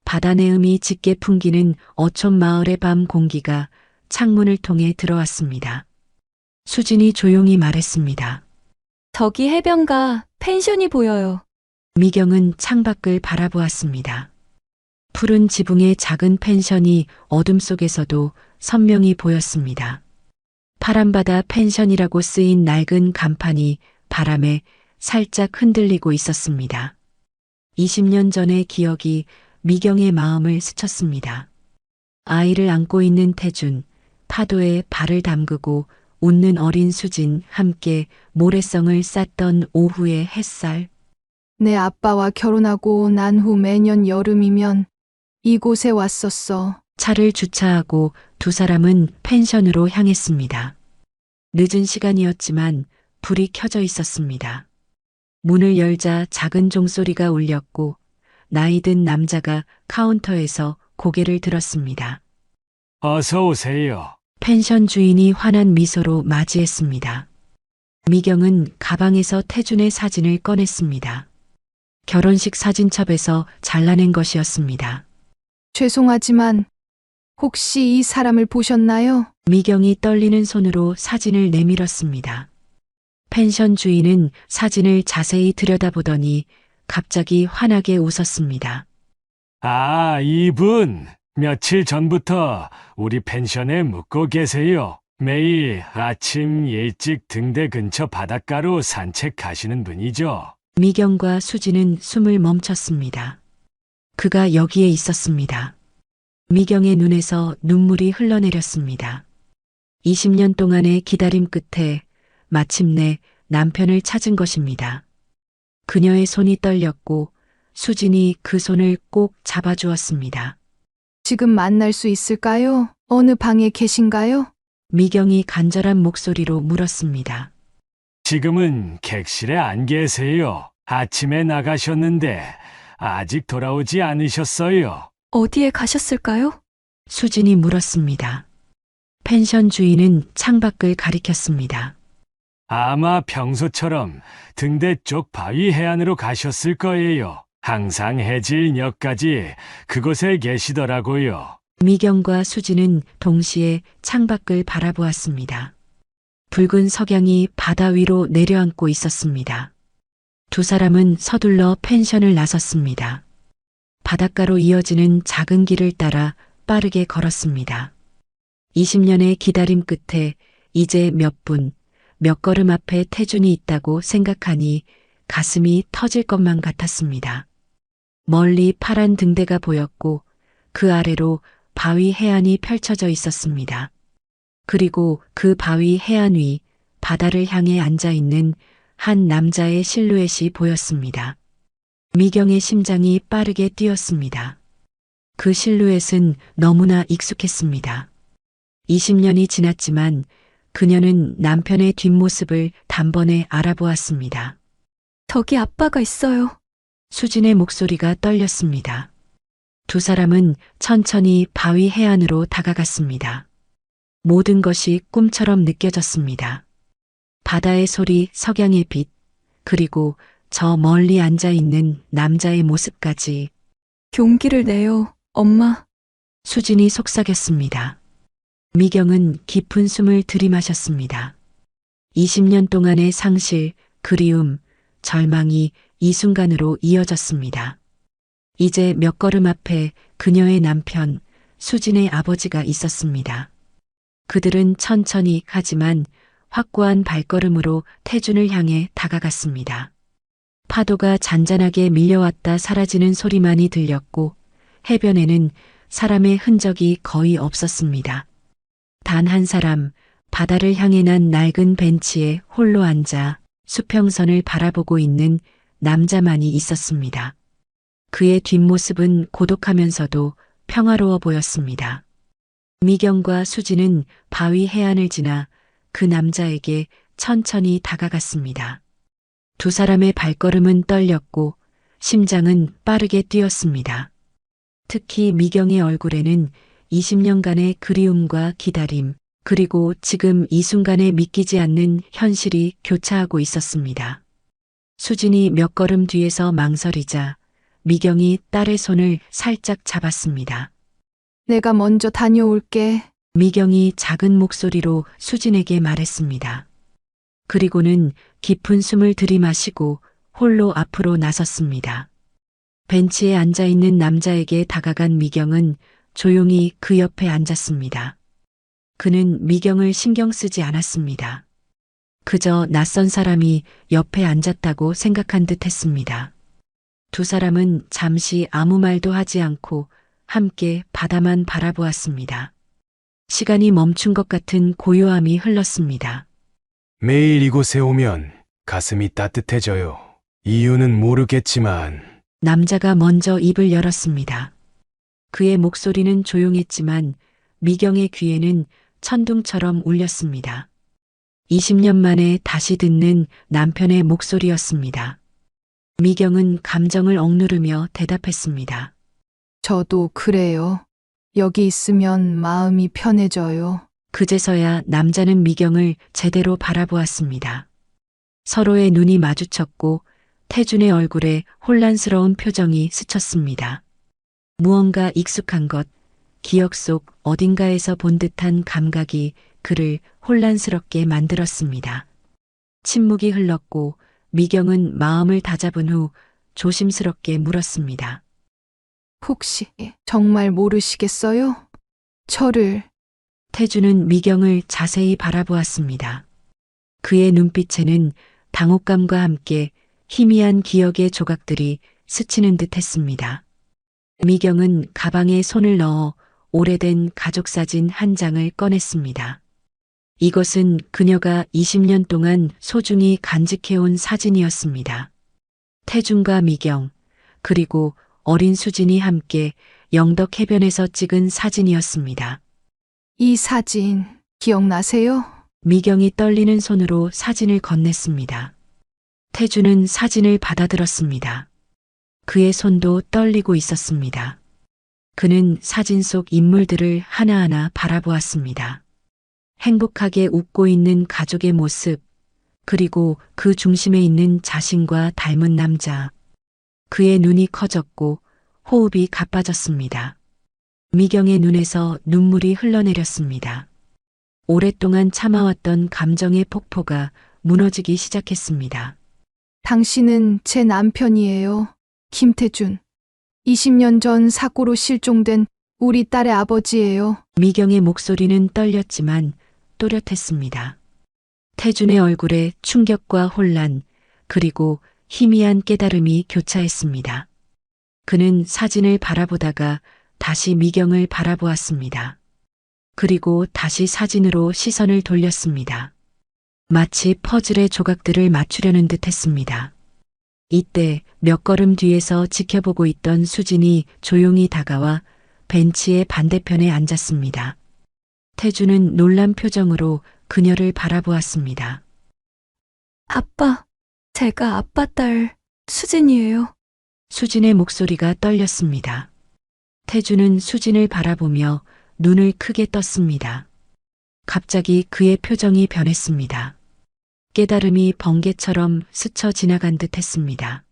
바다 내음이 짙게 풍기는 어촌 마을의 밤 공기가 창문을 통해 들어왔습니다. 수진이 조용히 말했습니다. 저기 해변가 펜션이 보여요. 미경은 창밖을 바라보았습니다. 푸른 지붕의 작은 펜션이 어둠 속에서도 선명히 보였습니다. 파란바다 펜션이라고 쓰인 낡은 간판이 바람에 살짝 흔들리고 있었습니다. 20년 전의 기억이 미경의 마음을 스쳤습니다. 아이를 안고 있는 태준, 파도에 발을 담그고 웃는 어린 수진, 함께 모래성을 쌌던 오후의 햇살. 내 아빠와 결혼하고 난 후 매년 여름이면 이곳에 왔었어. 차를 주차하고 두 사람은 펜션으로 향했습니다. 늦은 시간이었지만 불이 켜져 있었습니다. 문을 열자 작은 종소리가 울렸고 나이 든 남자가 카운터에서 고개를 들었습니다. 어서 오세요. 펜션 주인이 환한 미소로 맞이했습니다. 미경은 가방에서 태준의 사진을 꺼냈습니다. 결혼식 사진첩에서 잘라낸 것이었습니다. 죄송하지만 혹시 이 사람을 보셨나요? 미경이 떨리는 손으로 사진을 내밀었습니다. 펜션 주인은 사진을 자세히 들여다보더니 갑자기 환하게 웃었습니다. 아, 이분. 며칠 전부터 우리 펜션에 묵고 계세요. 매일 아침 일찍 등대 근처 바닷가로 산책하시는 분이죠. 미경과 수지는 숨을 멈췄습니다. 그가 여기에 있었습니다. 미경의 눈에서 눈물이 흘러내렸습니다. 20년 동안의 기다림 끝에 마침내 남편을 찾은 것입니다. 그녀의 손이 떨렸고 수진이 그 손을 꼭 잡아주었습니다. 지금 만날 수 있을까요? 어느 방에 계신가요? 미경이 간절한 목소리로 물었습니다. 지금은 객실에 안 계세요. 아침에 나가셨는데 아직 돌아오지 않으셨어요. 어디에 가셨을까요? 수진이 물었습니다. 펜션 주인은 창밖을 가리켰습니다. 아마 평소처럼 등대 쪽 바위 해안으로 가셨을 거예요. 항상 해질녘까지 그곳에 계시더라고요. 미경과 수진은 동시에 창밖을 바라보았습니다. 붉은 석양이 바다 위로 내려앉고 있었습니다. 두 사람은 서둘러 펜션을 나섰습니다. 바닷가로 이어지는 작은 길을 따라 빠르게 걸었습니다. 20년의 기다림 끝에 이제 몇 걸음 앞에 태준이 있다고 생각하니 가슴이 터질 것만 같았습니다. 멀리 파란 등대가 보였고 그 아래로 바위 해안이 펼쳐져 있었습니다. 그리고 그 바위 해안 위 바다를 향해 앉아 있는 한 남자의 실루엣이 보였습니다. 미경의 심장이 빠르게 뛰었습니다. 그 실루엣은 너무나 익숙했습니다. 20년이 지났지만 그녀는 남편의 뒷모습을 단번에 알아보았습니다. 저기 아빠가 있어요. 수진의 목소리가 떨렸습니다. 두 사람은 천천히 바위 해안으로 다가갔습니다. 모든 것이 꿈처럼 느껴졌습니다. 바다의 소리, 석양의 빛, 그리고 저 멀리 앉아 있는 남자의 모습까지. 용기를 내요, 엄마. 수진이 속삭였습니다. 미경은 깊은 숨을 들이마셨습니다. 20년 동안의 상실, 그리움, 절망이 이 순간으로 이어졌습니다. 이제 몇 걸음 앞에 그녀의 남편, 수진의 아버지가 있었습니다. 그들은 천천히 하지만 확고한 발걸음으로 태준을 향해 다가갔습니다. 파도가 잔잔하게 밀려왔다 사라지는 소리만이 들렸고 해변에는 사람의 흔적이 거의 없었습니다. 단 한 사람, 바다를 향해 난 낡은 벤치에 홀로 앉아 수평선을 바라보고 있는 남자만이 있었습니다. 그의 뒷모습은 고독하면서도 평화로워 보였습니다. 미경과 수진은 바위 해안을 지나 그 남자에게 천천히 다가갔습니다. 두 사람의 발걸음은 떨렸고 심장은 빠르게 뛰었습니다. 특히 미경의 얼굴에는 20년간의 그리움과 기다림, 그리고 지금 이 순간에 믿기지 않는 현실이 교차하고 있었습니다. 수진이 몇 걸음 뒤에서 망설이자 미경이 딸의 손을 살짝 잡았습니다. 내가 먼저 다녀올게. 미경이 작은 목소리로 수진에게 말했습니다. 그리고는 깊은 숨을 들이마시고 홀로 앞으로 나섰습니다. 벤치에 앉아있는 남자에게 다가간 미경은 조용히 그 옆에 앉았습니다. 그는 미경을 신경 쓰지 않았습니다. 그저 낯선 사람이 옆에 앉았다고 생각한 듯 했습니다. 두 사람은 잠시 아무 말도 하지 않고 함께 바다만 바라보았습니다. 시간이 멈춘 것 같은 고요함이 흘렀습니다. 매일 이곳에 오면 가슴이 따뜻해져요. 이유는 모르겠지만 남자가 먼저 입을 열었습니다. 그의 목소리는 조용했지만 미경의 귀에는 천둥처럼 울렸습니다. 20년 만에 다시 듣는 남편의 목소리였습니다. 미경은 감정을 억누르며 대답했습니다. 저도 그래요. 여기 있으면 마음이 편해져요. 그제서야 남자는 미경을 제대로 바라보았습니다. 서로의 눈이 마주쳤고 태준의 얼굴에 혼란스러운 표정이 스쳤습니다. 무언가 익숙한 것, 기억 속 어딘가에서 본 듯한 감각이 그를 혼란스럽게 만들었습니다. 침묵이 흘렀고 미경은 마음을 다잡은 후 조심스럽게 물었습니다. 혹시 정말 모르시겠어요? 저를. 태주는 미경을 자세히 바라보았습니다. 그의 눈빛에는 당혹감과 함께 희미한 기억의 조각들이 스치는 듯 했습니다. 미경은 가방에 손을 넣어 오래된 가족사진 한 장을 꺼냈습니다. 이것은 그녀가 20년 동안 소중히 간직해온 사진이었습니다. 태준과 미경, 그리고 어린 수진이 함께 영덕 해변에서 찍은 사진이었습니다. 이 사진 기억나세요? 미경이 떨리는 손으로 사진을 건넸습니다. 태주는 사진을 받아들었습니다. 그의 손도 떨리고 있었습니다. 그는 사진 속 인물들을 하나하나 바라보았습니다. 행복하게 웃고 있는 가족의 모습, 그리고 그 중심에 있는 자신과 닮은 남자. 그의 눈이 커졌고 호흡이 가빠졌습니다. 미경의 눈에서 눈물이 흘러내렸습니다. 오랫동안 참아왔던 감정의 폭포가 무너지기 시작했습니다. 당신은 제 남편이에요. 김태준. 20년 전 사고로 실종된 우리 딸의 아버지예요. 미경의 목소리는 떨렸지만 또렷했습니다. 태준의 얼굴에 충격과 혼란, 그리고 희미한 깨달음이 교차했습니다. 그는 사진을 바라보다가 다시 미경을 바라보았습니다. 그리고 다시 사진으로 시선을 돌렸습니다. 마치 퍼즐의 조각들을 맞추려는 듯 했습니다. 이때 몇 걸음 뒤에서 지켜보고 있던 수진이 조용히 다가와 벤치의 반대편에 앉았습니다. 태주는 놀란 표정으로 그녀를 바라보았습니다. 아빠, 제가 아빠 딸 수진이에요. 수진의 목소리가 떨렸습니다. 태주는 수진을 바라보며 눈을 크게 떴습니다. 갑자기 그의 표정이 변했습니다. 깨달음이 번개처럼 스쳐 지나간 듯 했습니다.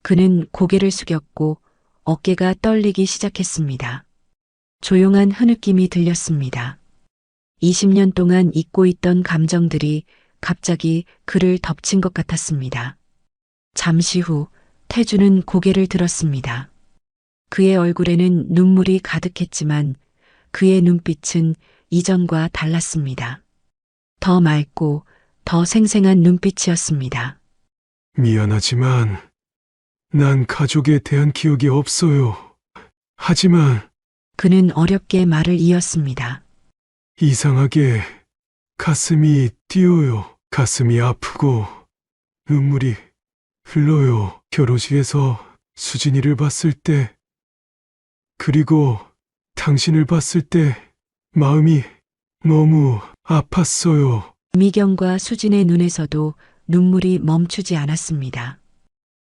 그는 고개를 숙였고 어깨가 떨리기 시작했습니다. 조용한 흐느낌이 들렸습니다. 20년 동안 잊고 있던 감정들이 갑자기 그를 덮친 것 같았습니다. 잠시 후 태주는 고개를 들었습니다. 그의 얼굴에는 눈물이 가득했지만 그의 눈빛은 이전과 달랐습니다. 더 맑고 더 생생한 눈빛이었습니다. 미안하지만 난 가족에 대한 기억이 없어요. 하지만 그는 어렵게 말을 이었습니다. 이상하게 가슴이 뛰어요. 가슴이 아프고 눈물이 흘러요. 결혼식에서 수진이를 봤을 때, 그리고 당신을 봤을 때 마음이 너무 아팠어요. 미경과 수진의 눈에서도 눈물이 멈추지 않았습니다.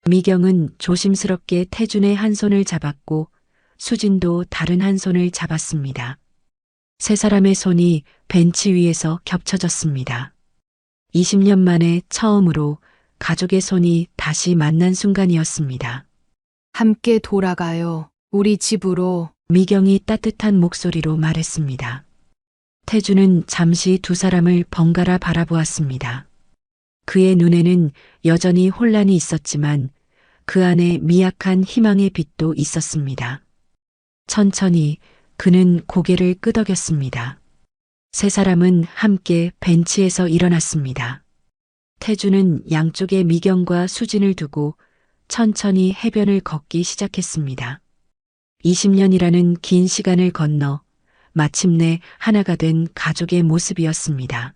미경은 조심스럽게 태준의 한 손을 잡았고 수진도 다른 한 손을 잡았습니다. 세 사람의 손이 벤치 위에서 겹쳐졌습니다. 20년 만에 처음으로 가족의 손이 다시 만난 순간이었습니다. 함께 돌아가요. 우리 집으로. 미경이 따뜻한 목소리로 말했습니다. 태주는 잠시 두 사람을 번갈아 바라보았습니다. 그의 눈에는 여전히 혼란이 있었지만 그 안에 미약한 희망의 빛도 있었습니다. 천천히 그는 고개를 끄덕였습니다. 세 사람은 함께 벤치에서 일어났습니다. 태주는 양쪽에 미경과 수진을 두고 천천히 해변을 걷기 시작했습니다. 20년이라는 긴 시간을 건너 마침내 하나가 된 가족의 모습이었습니다.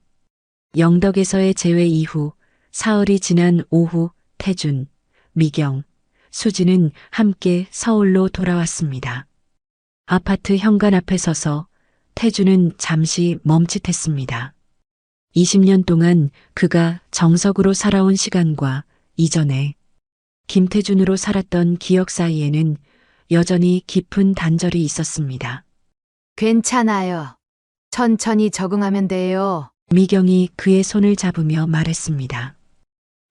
영덕에서의 재회 이후 사흘이 지난 오후 태준, 미경, 수진은 함께 서울로 돌아왔습니다. 아파트 현관 앞에 서서 태준은 잠시 멈칫했습니다. 20년 동안 그가 정석으로 살아온 시간과 이전에 김태준으로 살았던 기억 사이에는 여전히 깊은 단절이 있었습니다. 괜찮아요. 천천히 적응하면 돼요. 미경이 그의 손을 잡으며 말했습니다.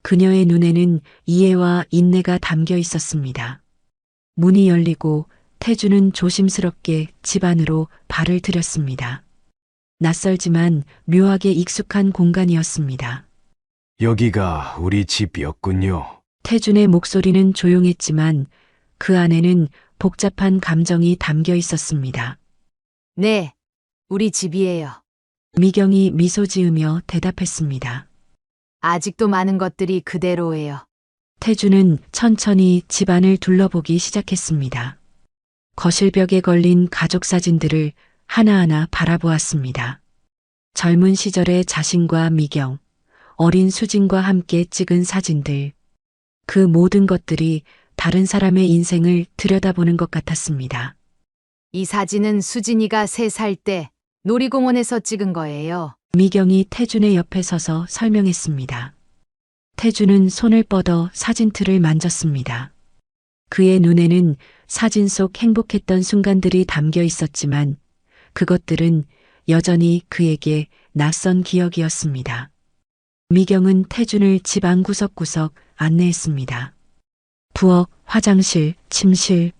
그녀의 눈에는 이해와 인내가 담겨 있었습니다. 문이 열리고 태주는 조심스럽게 집 안으로 발을 들였습니다. 낯설지만 묘하게 익숙한 공간이었습니다. 여기가 우리 집이었군요. 태준의 목소리는 조용했지만 그 안에는 복잡한 감정이 담겨 있었습니다. 네, 우리 집이에요. 미경이 미소 지으며 대답했습니다. 아직도 많은 것들이 그대로예요. 태주는 천천히 집안을 둘러보기 시작했습니다. 거실벽에 걸린 가족 사진들을 하나하나 바라보았습니다. 젊은 시절의 자신과 미경, 어린 수진과 함께 찍은 사진들. 그 모든 것들이 다른 사람의 인생을 들여다보는 것 같았습니다. 이 사진은 수진이가 3살 때 놀이공원에서 찍은 거예요. 미경이 태준의 옆에 서서 설명했습니다. 태준은 손을 뻗어 사진틀을 만졌습니다. 그의 눈에는 사진 속 행복했던 순간들이 담겨 있었지만 그것들은 여전히 그에게 낯선 기억이었습니다. 미경은 태준을 집 안 구석구석 안내했습니다. 부엌, 화장실, 침실,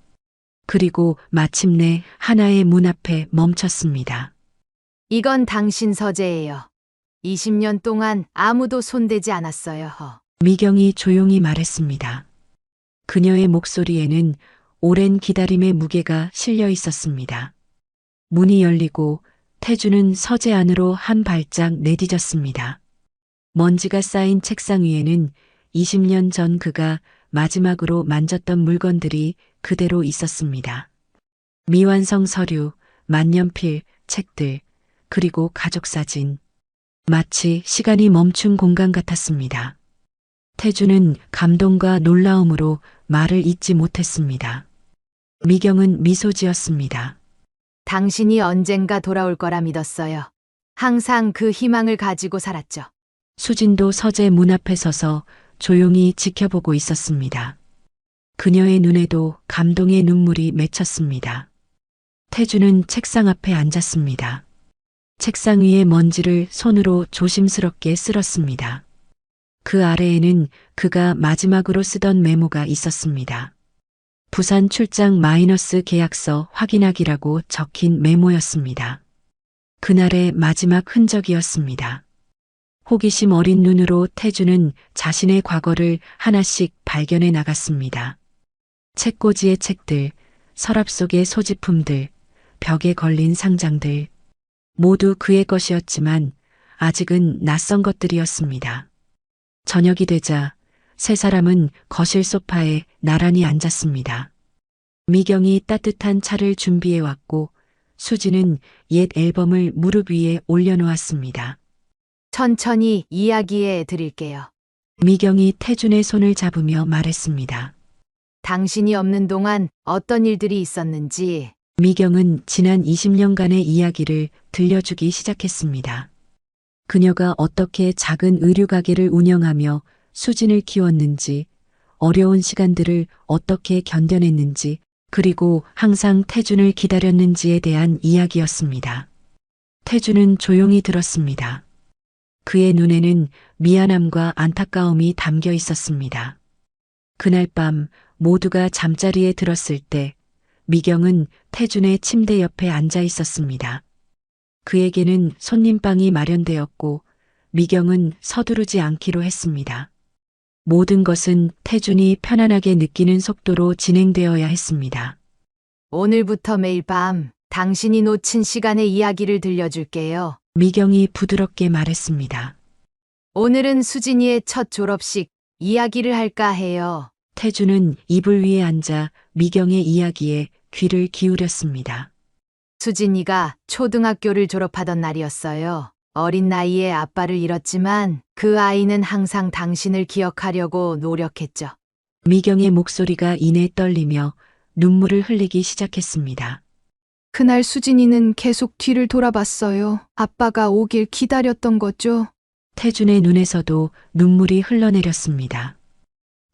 그리고 마침내 하나의 문 앞에 멈췄습니다. 이건 당신 서재예요. 20년 동안 아무도 손대지 않았어요. 미경이 조용히 말했습니다. 그녀의 목소리에는 오랜 기다림의 무게가 실려 있었습니다. 문이 열리고 태주는 서재 안으로 한 발짝 내디뎠습니다. 먼지가 쌓인 책상 위에는 20년 전 그가 마지막으로 만졌던 물건들이 그대로 있었습니다. 미완성 서류, 만년필, 책들, 그리고 가족 사진. 마치 시간이 멈춘 공간 같았습니다. 태주는 감동과 놀라움으로 말을 잇지 못했습니다. 미경은 미소 지었습니다. 당신이 언젠가 돌아올 거라 믿었어요. 항상 그 희망을 가지고 살았죠. 수진도 서재 문 앞에 서서 조용히 지켜보고 있었습니다. 그녀의 눈에도 감동의 눈물이 맺혔습니다. 태주는 책상 앞에 앉았습니다. 책상 위의 먼지를 손으로 조심스럽게 쓸었습니다. 그 아래에는 그가 마지막으로 쓰던 메모가 있었습니다. 부산 출장 마이너스 계약서 확인하기라고 적힌 메모였습니다. 그날의 마지막 흔적이었습니다. 호기심 어린 눈으로 태주는 자신의 과거를 하나씩 발견해 나갔습니다. 책꽂이의 책들, 서랍 속의 소지품들, 벽에 걸린 상장들, 모두 그의 것이었지만 아직은 낯선 것들이었습니다. 저녁이 되자 세 사람은 거실 소파에 나란히 앉았습니다. 미경이 따뜻한 차를 준비해 왔고 수지는 옛 앨범을 무릎 위에 올려놓았습니다. 천천히 이야기해 드릴게요. 미경이 태준의 손을 잡으며 말했습니다. 당신이 없는 동안 어떤 일들이 있었는지. 미경은 지난 20년간의 이야기를 들려주기 시작했습니다. 그녀가 어떻게 작은 의류 가게를 운영하며 수진을 키웠는지, 어려운 시간들을 어떻게 견뎌냈는지, 그리고 항상 태준을 기다렸는지에 대한 이야기였습니다. 태준은 조용히 들었습니다. 그의 눈에는 미안함과 안타까움이 담겨 있었습니다. 그날 밤 모두가 잠자리에 들었을 때 미경은 태준의 침대 옆에 앉아 있었습니다. 그에게는 손님방이 마련되었고 미경은 서두르지 않기로 했습니다. 모든 것은 태준이 편안하게 느끼는 속도로 진행되어야 했습니다. 오늘부터 매일 밤 당신이 놓친 시간의 이야기를 들려줄게요. 미경이 부드럽게 말했습니다. 오늘은 수진이의 첫 졸업식 이야기를 할까 해요. 태준은 이불 위에 앉아 미경의 이야기에 귀를 기울였습니다. 수진이가 초등학교를 졸업하던 날이었어요. 어린 나이에 아빠를 잃었지만 그 아이는 항상 당신을 기억하려고 노력했죠. 미경의 목소리가 이내 떨리며 눈물을 흘리기 시작했습니다. 그날 수진이는 계속 뒤를 돌아봤어요. 아빠가 오길 기다렸던 거죠. 태준의 눈에서도 눈물이 흘러내렸습니다.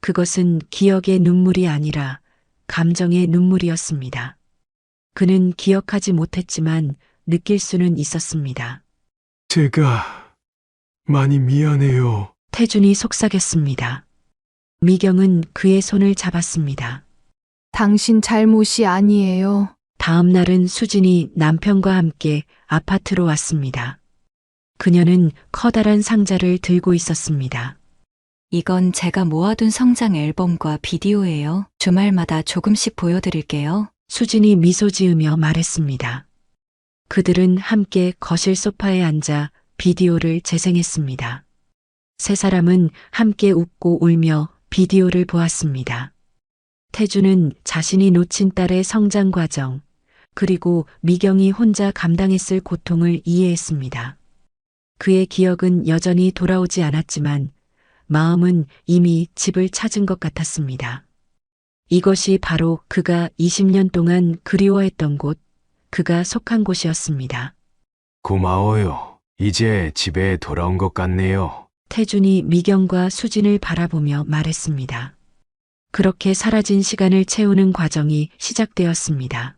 그것은 기억의 눈물이 아니라 감정의 눈물이었습니다. 그는 기억하지 못했지만 느낄 수는 있었습니다. 제가 많이 미안해요. 태준이 속삭였습니다. 미경은 그의 손을 잡았습니다. 당신 잘못이 아니에요. 다음 날은 수진이 남편과 함께 아파트로 왔습니다. 그녀는 커다란 상자를 들고 있었습니다. 이건 제가 모아둔 성장 앨범과 비디오예요. 주말마다 조금씩 보여드릴게요. 수진이 미소 지으며 말했습니다. 그들은 함께 거실 소파에 앉아 비디오를 재생했습니다. 세 사람은 함께 웃고 울며 비디오를 보았습니다. 태주는 자신이 놓친 딸의 성장 과정, 그리고 미경이 혼자 감당했을 고통을 이해했습니다. 그의 기억은 여전히 돌아오지 않았지만 마음은 이미 집을 찾은 것 같았습니다. 이것이 바로 그가 20년 동안 그리워했던 곳, 그가 속한 곳이었습니다. 고마워요. 이제 집에 돌아온 것 같네요. 태준이 미경과 수진을 바라보며 말했습니다. 그렇게 사라진 시간을 채우는 과정이 시작되었습니다.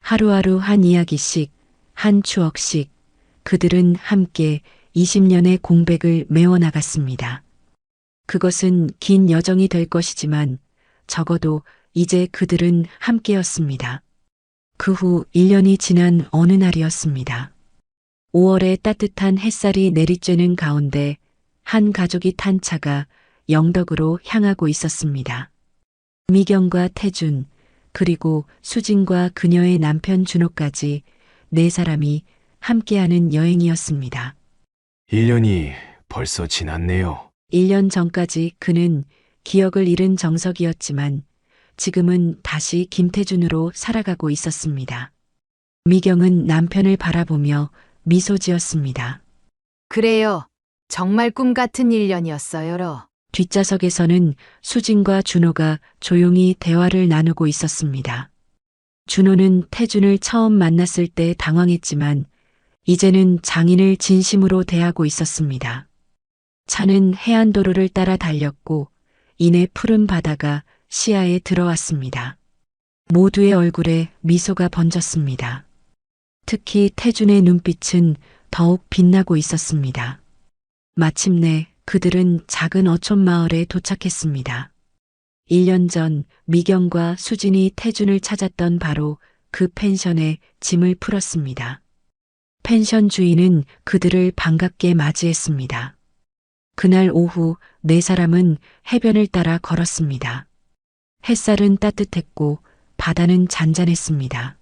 하루하루 한 이야기씩, 한 추억씩, 그들은 함께 20년의 공백을 메워나갔습니다. 그것은 긴 여정이 될 것이지만 적어도 이제 그들은 함께였습니다. 그 후 1년이 지난 어느 날이었습니다. 5월의 따뜻한 햇살이 내리쬐는 가운데 한 가족이 탄 차가 영덕으로 향하고 있었습니다. 미경과 태준, 그리고 수진과 그녀의 남편 준호까지 네 사람이 함께하는 여행이었습니다. 1년이 벌써 지났네요. 1년 전까지 그는 기억을 잃은 정석이었지만 지금은 다시 김태준으로 살아가고 있었습니다. 미경은 남편을 바라보며 미소 지었습니다. 그래요. 정말 꿈 같은 1년이었어요. 뒷좌석에서는 수진과 준호가 조용히 대화를 나누고 있었습니다. 준호는 태준을 처음 만났을 때 당황했지만 이제는 장인을 진심으로 대하고 있었습니다. 차는 해안도로를 따라 달렸고 이내 푸른 바다가 시야에 들어왔습니다. 모두의 얼굴에 미소가 번졌습니다. 특히 태준의 눈빛은 더욱 빛나고 있었습니다. 마침내 그들은 작은 어촌 마을에 도착했습니다. 1년 전 미경과 수진이 태준을 찾았던 바로 그 펜션에 짐을 풀었습니다. 펜션 주인은 그들을 반갑게 맞이했습니다. 그날 오후 네 사람은 해변을 따라 걸었습니다. 햇살은 따뜻했고 바다는 잔잔했습니다.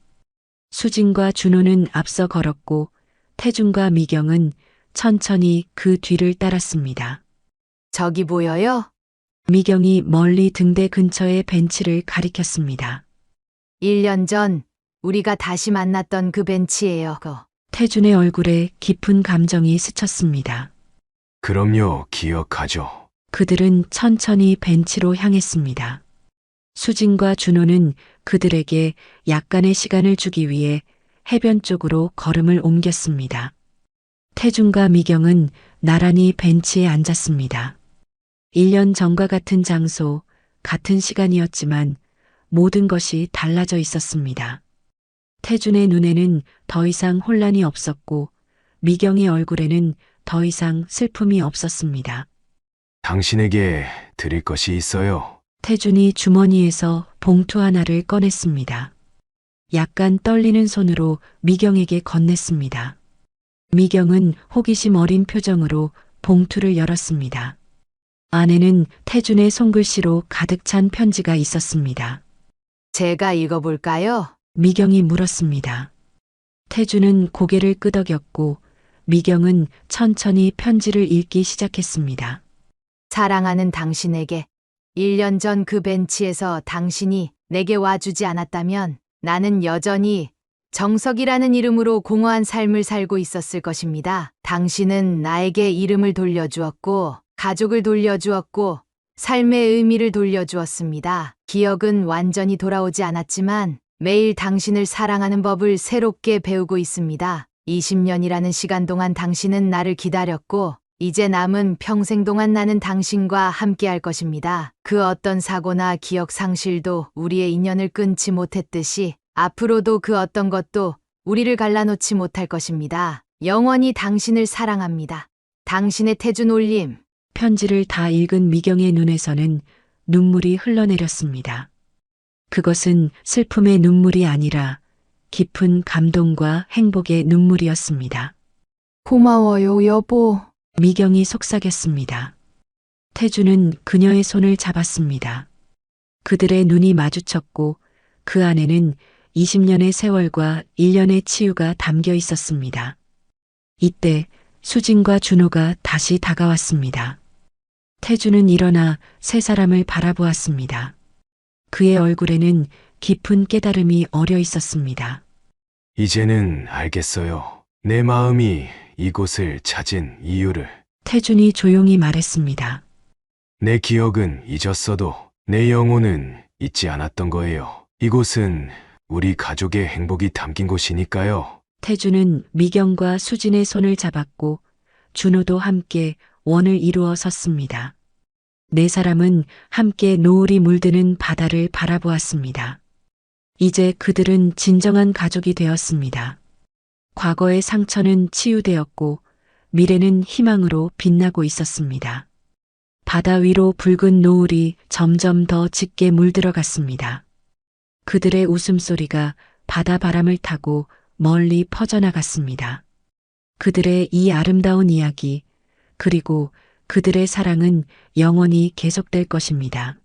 수진과 준호는 앞서 걸었고 태준과 미경은 천천히 그 뒤를 따랐습니다. 저기 보여요? 미경이 멀리 등대 근처의 벤치를 가리켰습니다. 1년 전 우리가 다시 만났던 그 벤치예요. 태준의 얼굴에 깊은 감정이 스쳤습니다. 그럼요, 기억하죠. 그들은 천천히 벤치로 향했습니다. 수진과 준호는 그들에게 약간의 시간을 주기 위해 해변 쪽으로 걸음을 옮겼습니다. 태준과 미경은 나란히 벤치에 앉았습니다. 1년 전과 같은 장소, 같은 시간이었지만 모든 것이 달라져 있었습니다. 태준의 눈에는 더 이상 혼란이 없었고 미경의 얼굴에는 더 이상 슬픔이 없었습니다. 당신에게 드릴 것이 있어요. 태준이 주머니에서 봉투 하나를 꺼냈습니다. 약간 떨리는 손으로 미경에게 건넸습니다. 미경은 호기심 어린 표정으로 봉투를 열었습니다. 안에는 태준의 손글씨로 가득 찬 편지가 있었습니다. 제가 읽어볼까요? 미경이 물었습니다. 태준은 고개를 끄덕였고 미경은 천천히 편지를 읽기 시작했습니다. 사랑하는 당신에게 1년 전 그 벤치에서 당신이 내게 와주지 않았다면 나는 여전히 정석이라는 이름으로 공허한 삶을 살고 있었을 것입니다. 당신은 나에게 이름을 돌려주었고 가족을 돌려주었고 삶의 의미를 돌려주었습니다. 기억은 완전히 돌아오지 않았지만 매일 당신을 사랑하는 법을 새롭게 배우고 있습니다. 20년이라는 시간 동안 당신은 나를 기다렸고 이제 남은 평생 동안 나는 당신과 함께할 것입니다. 그 어떤 사고나 기억 상실도 우리의 인연을 끊지 못했듯이 앞으로도 그 어떤 것도 우리를 갈라놓지 못할 것입니다. 영원히 당신을 사랑합니다. 당신의 태준 올림. 편지를 다 읽은 미경의 눈에서는 눈물이 흘러내렸습니다. 그것은 슬픔의 눈물이 아니라 깊은 감동과 행복의 눈물이었습니다. 고마워요, 여보. 미경이 속삭였습니다. 태주는 그녀의 손을 잡았습니다. 그들의 눈이 마주쳤고 그 안에는 20년의 세월과 1년의 치유가 담겨 있었습니다. 이때 수진과 준호가 다시 다가왔습니다. 태주는 일어나 세 사람을 바라보았습니다. 그의 얼굴에는 깊은 깨달음이 어려 있었습니다. 이제는 알겠어요. 내 마음이 이곳을 찾은 이유를. 태준이 조용히 말했습니다. 내 기억은 잊었어도 내 영혼은 잊지 않았던 거예요. 이곳은 우리 가족의 행복이 담긴 곳이니까요. 태주는 미경과 수진의 손을 잡았고 준호도 함께 원을 이루어 섰습니다. 네 사람은 함께 노을이 물드는 바다를 바라보았습니다. 이제 그들은 진정한 가족이 되었습니다. 과거의 상처는 치유되었고 미래는 희망으로 빛나고 있었습니다. 바다 위로 붉은 노을이 점점 더 짙게 물들어갔습니다. 그들의 웃음소리가 바다 바람을 타고 멀리 퍼져나갔습니다. 그들의 이 아름다운 이야기, 그리고 그들의 사랑은 영원히 계속될 것입니다.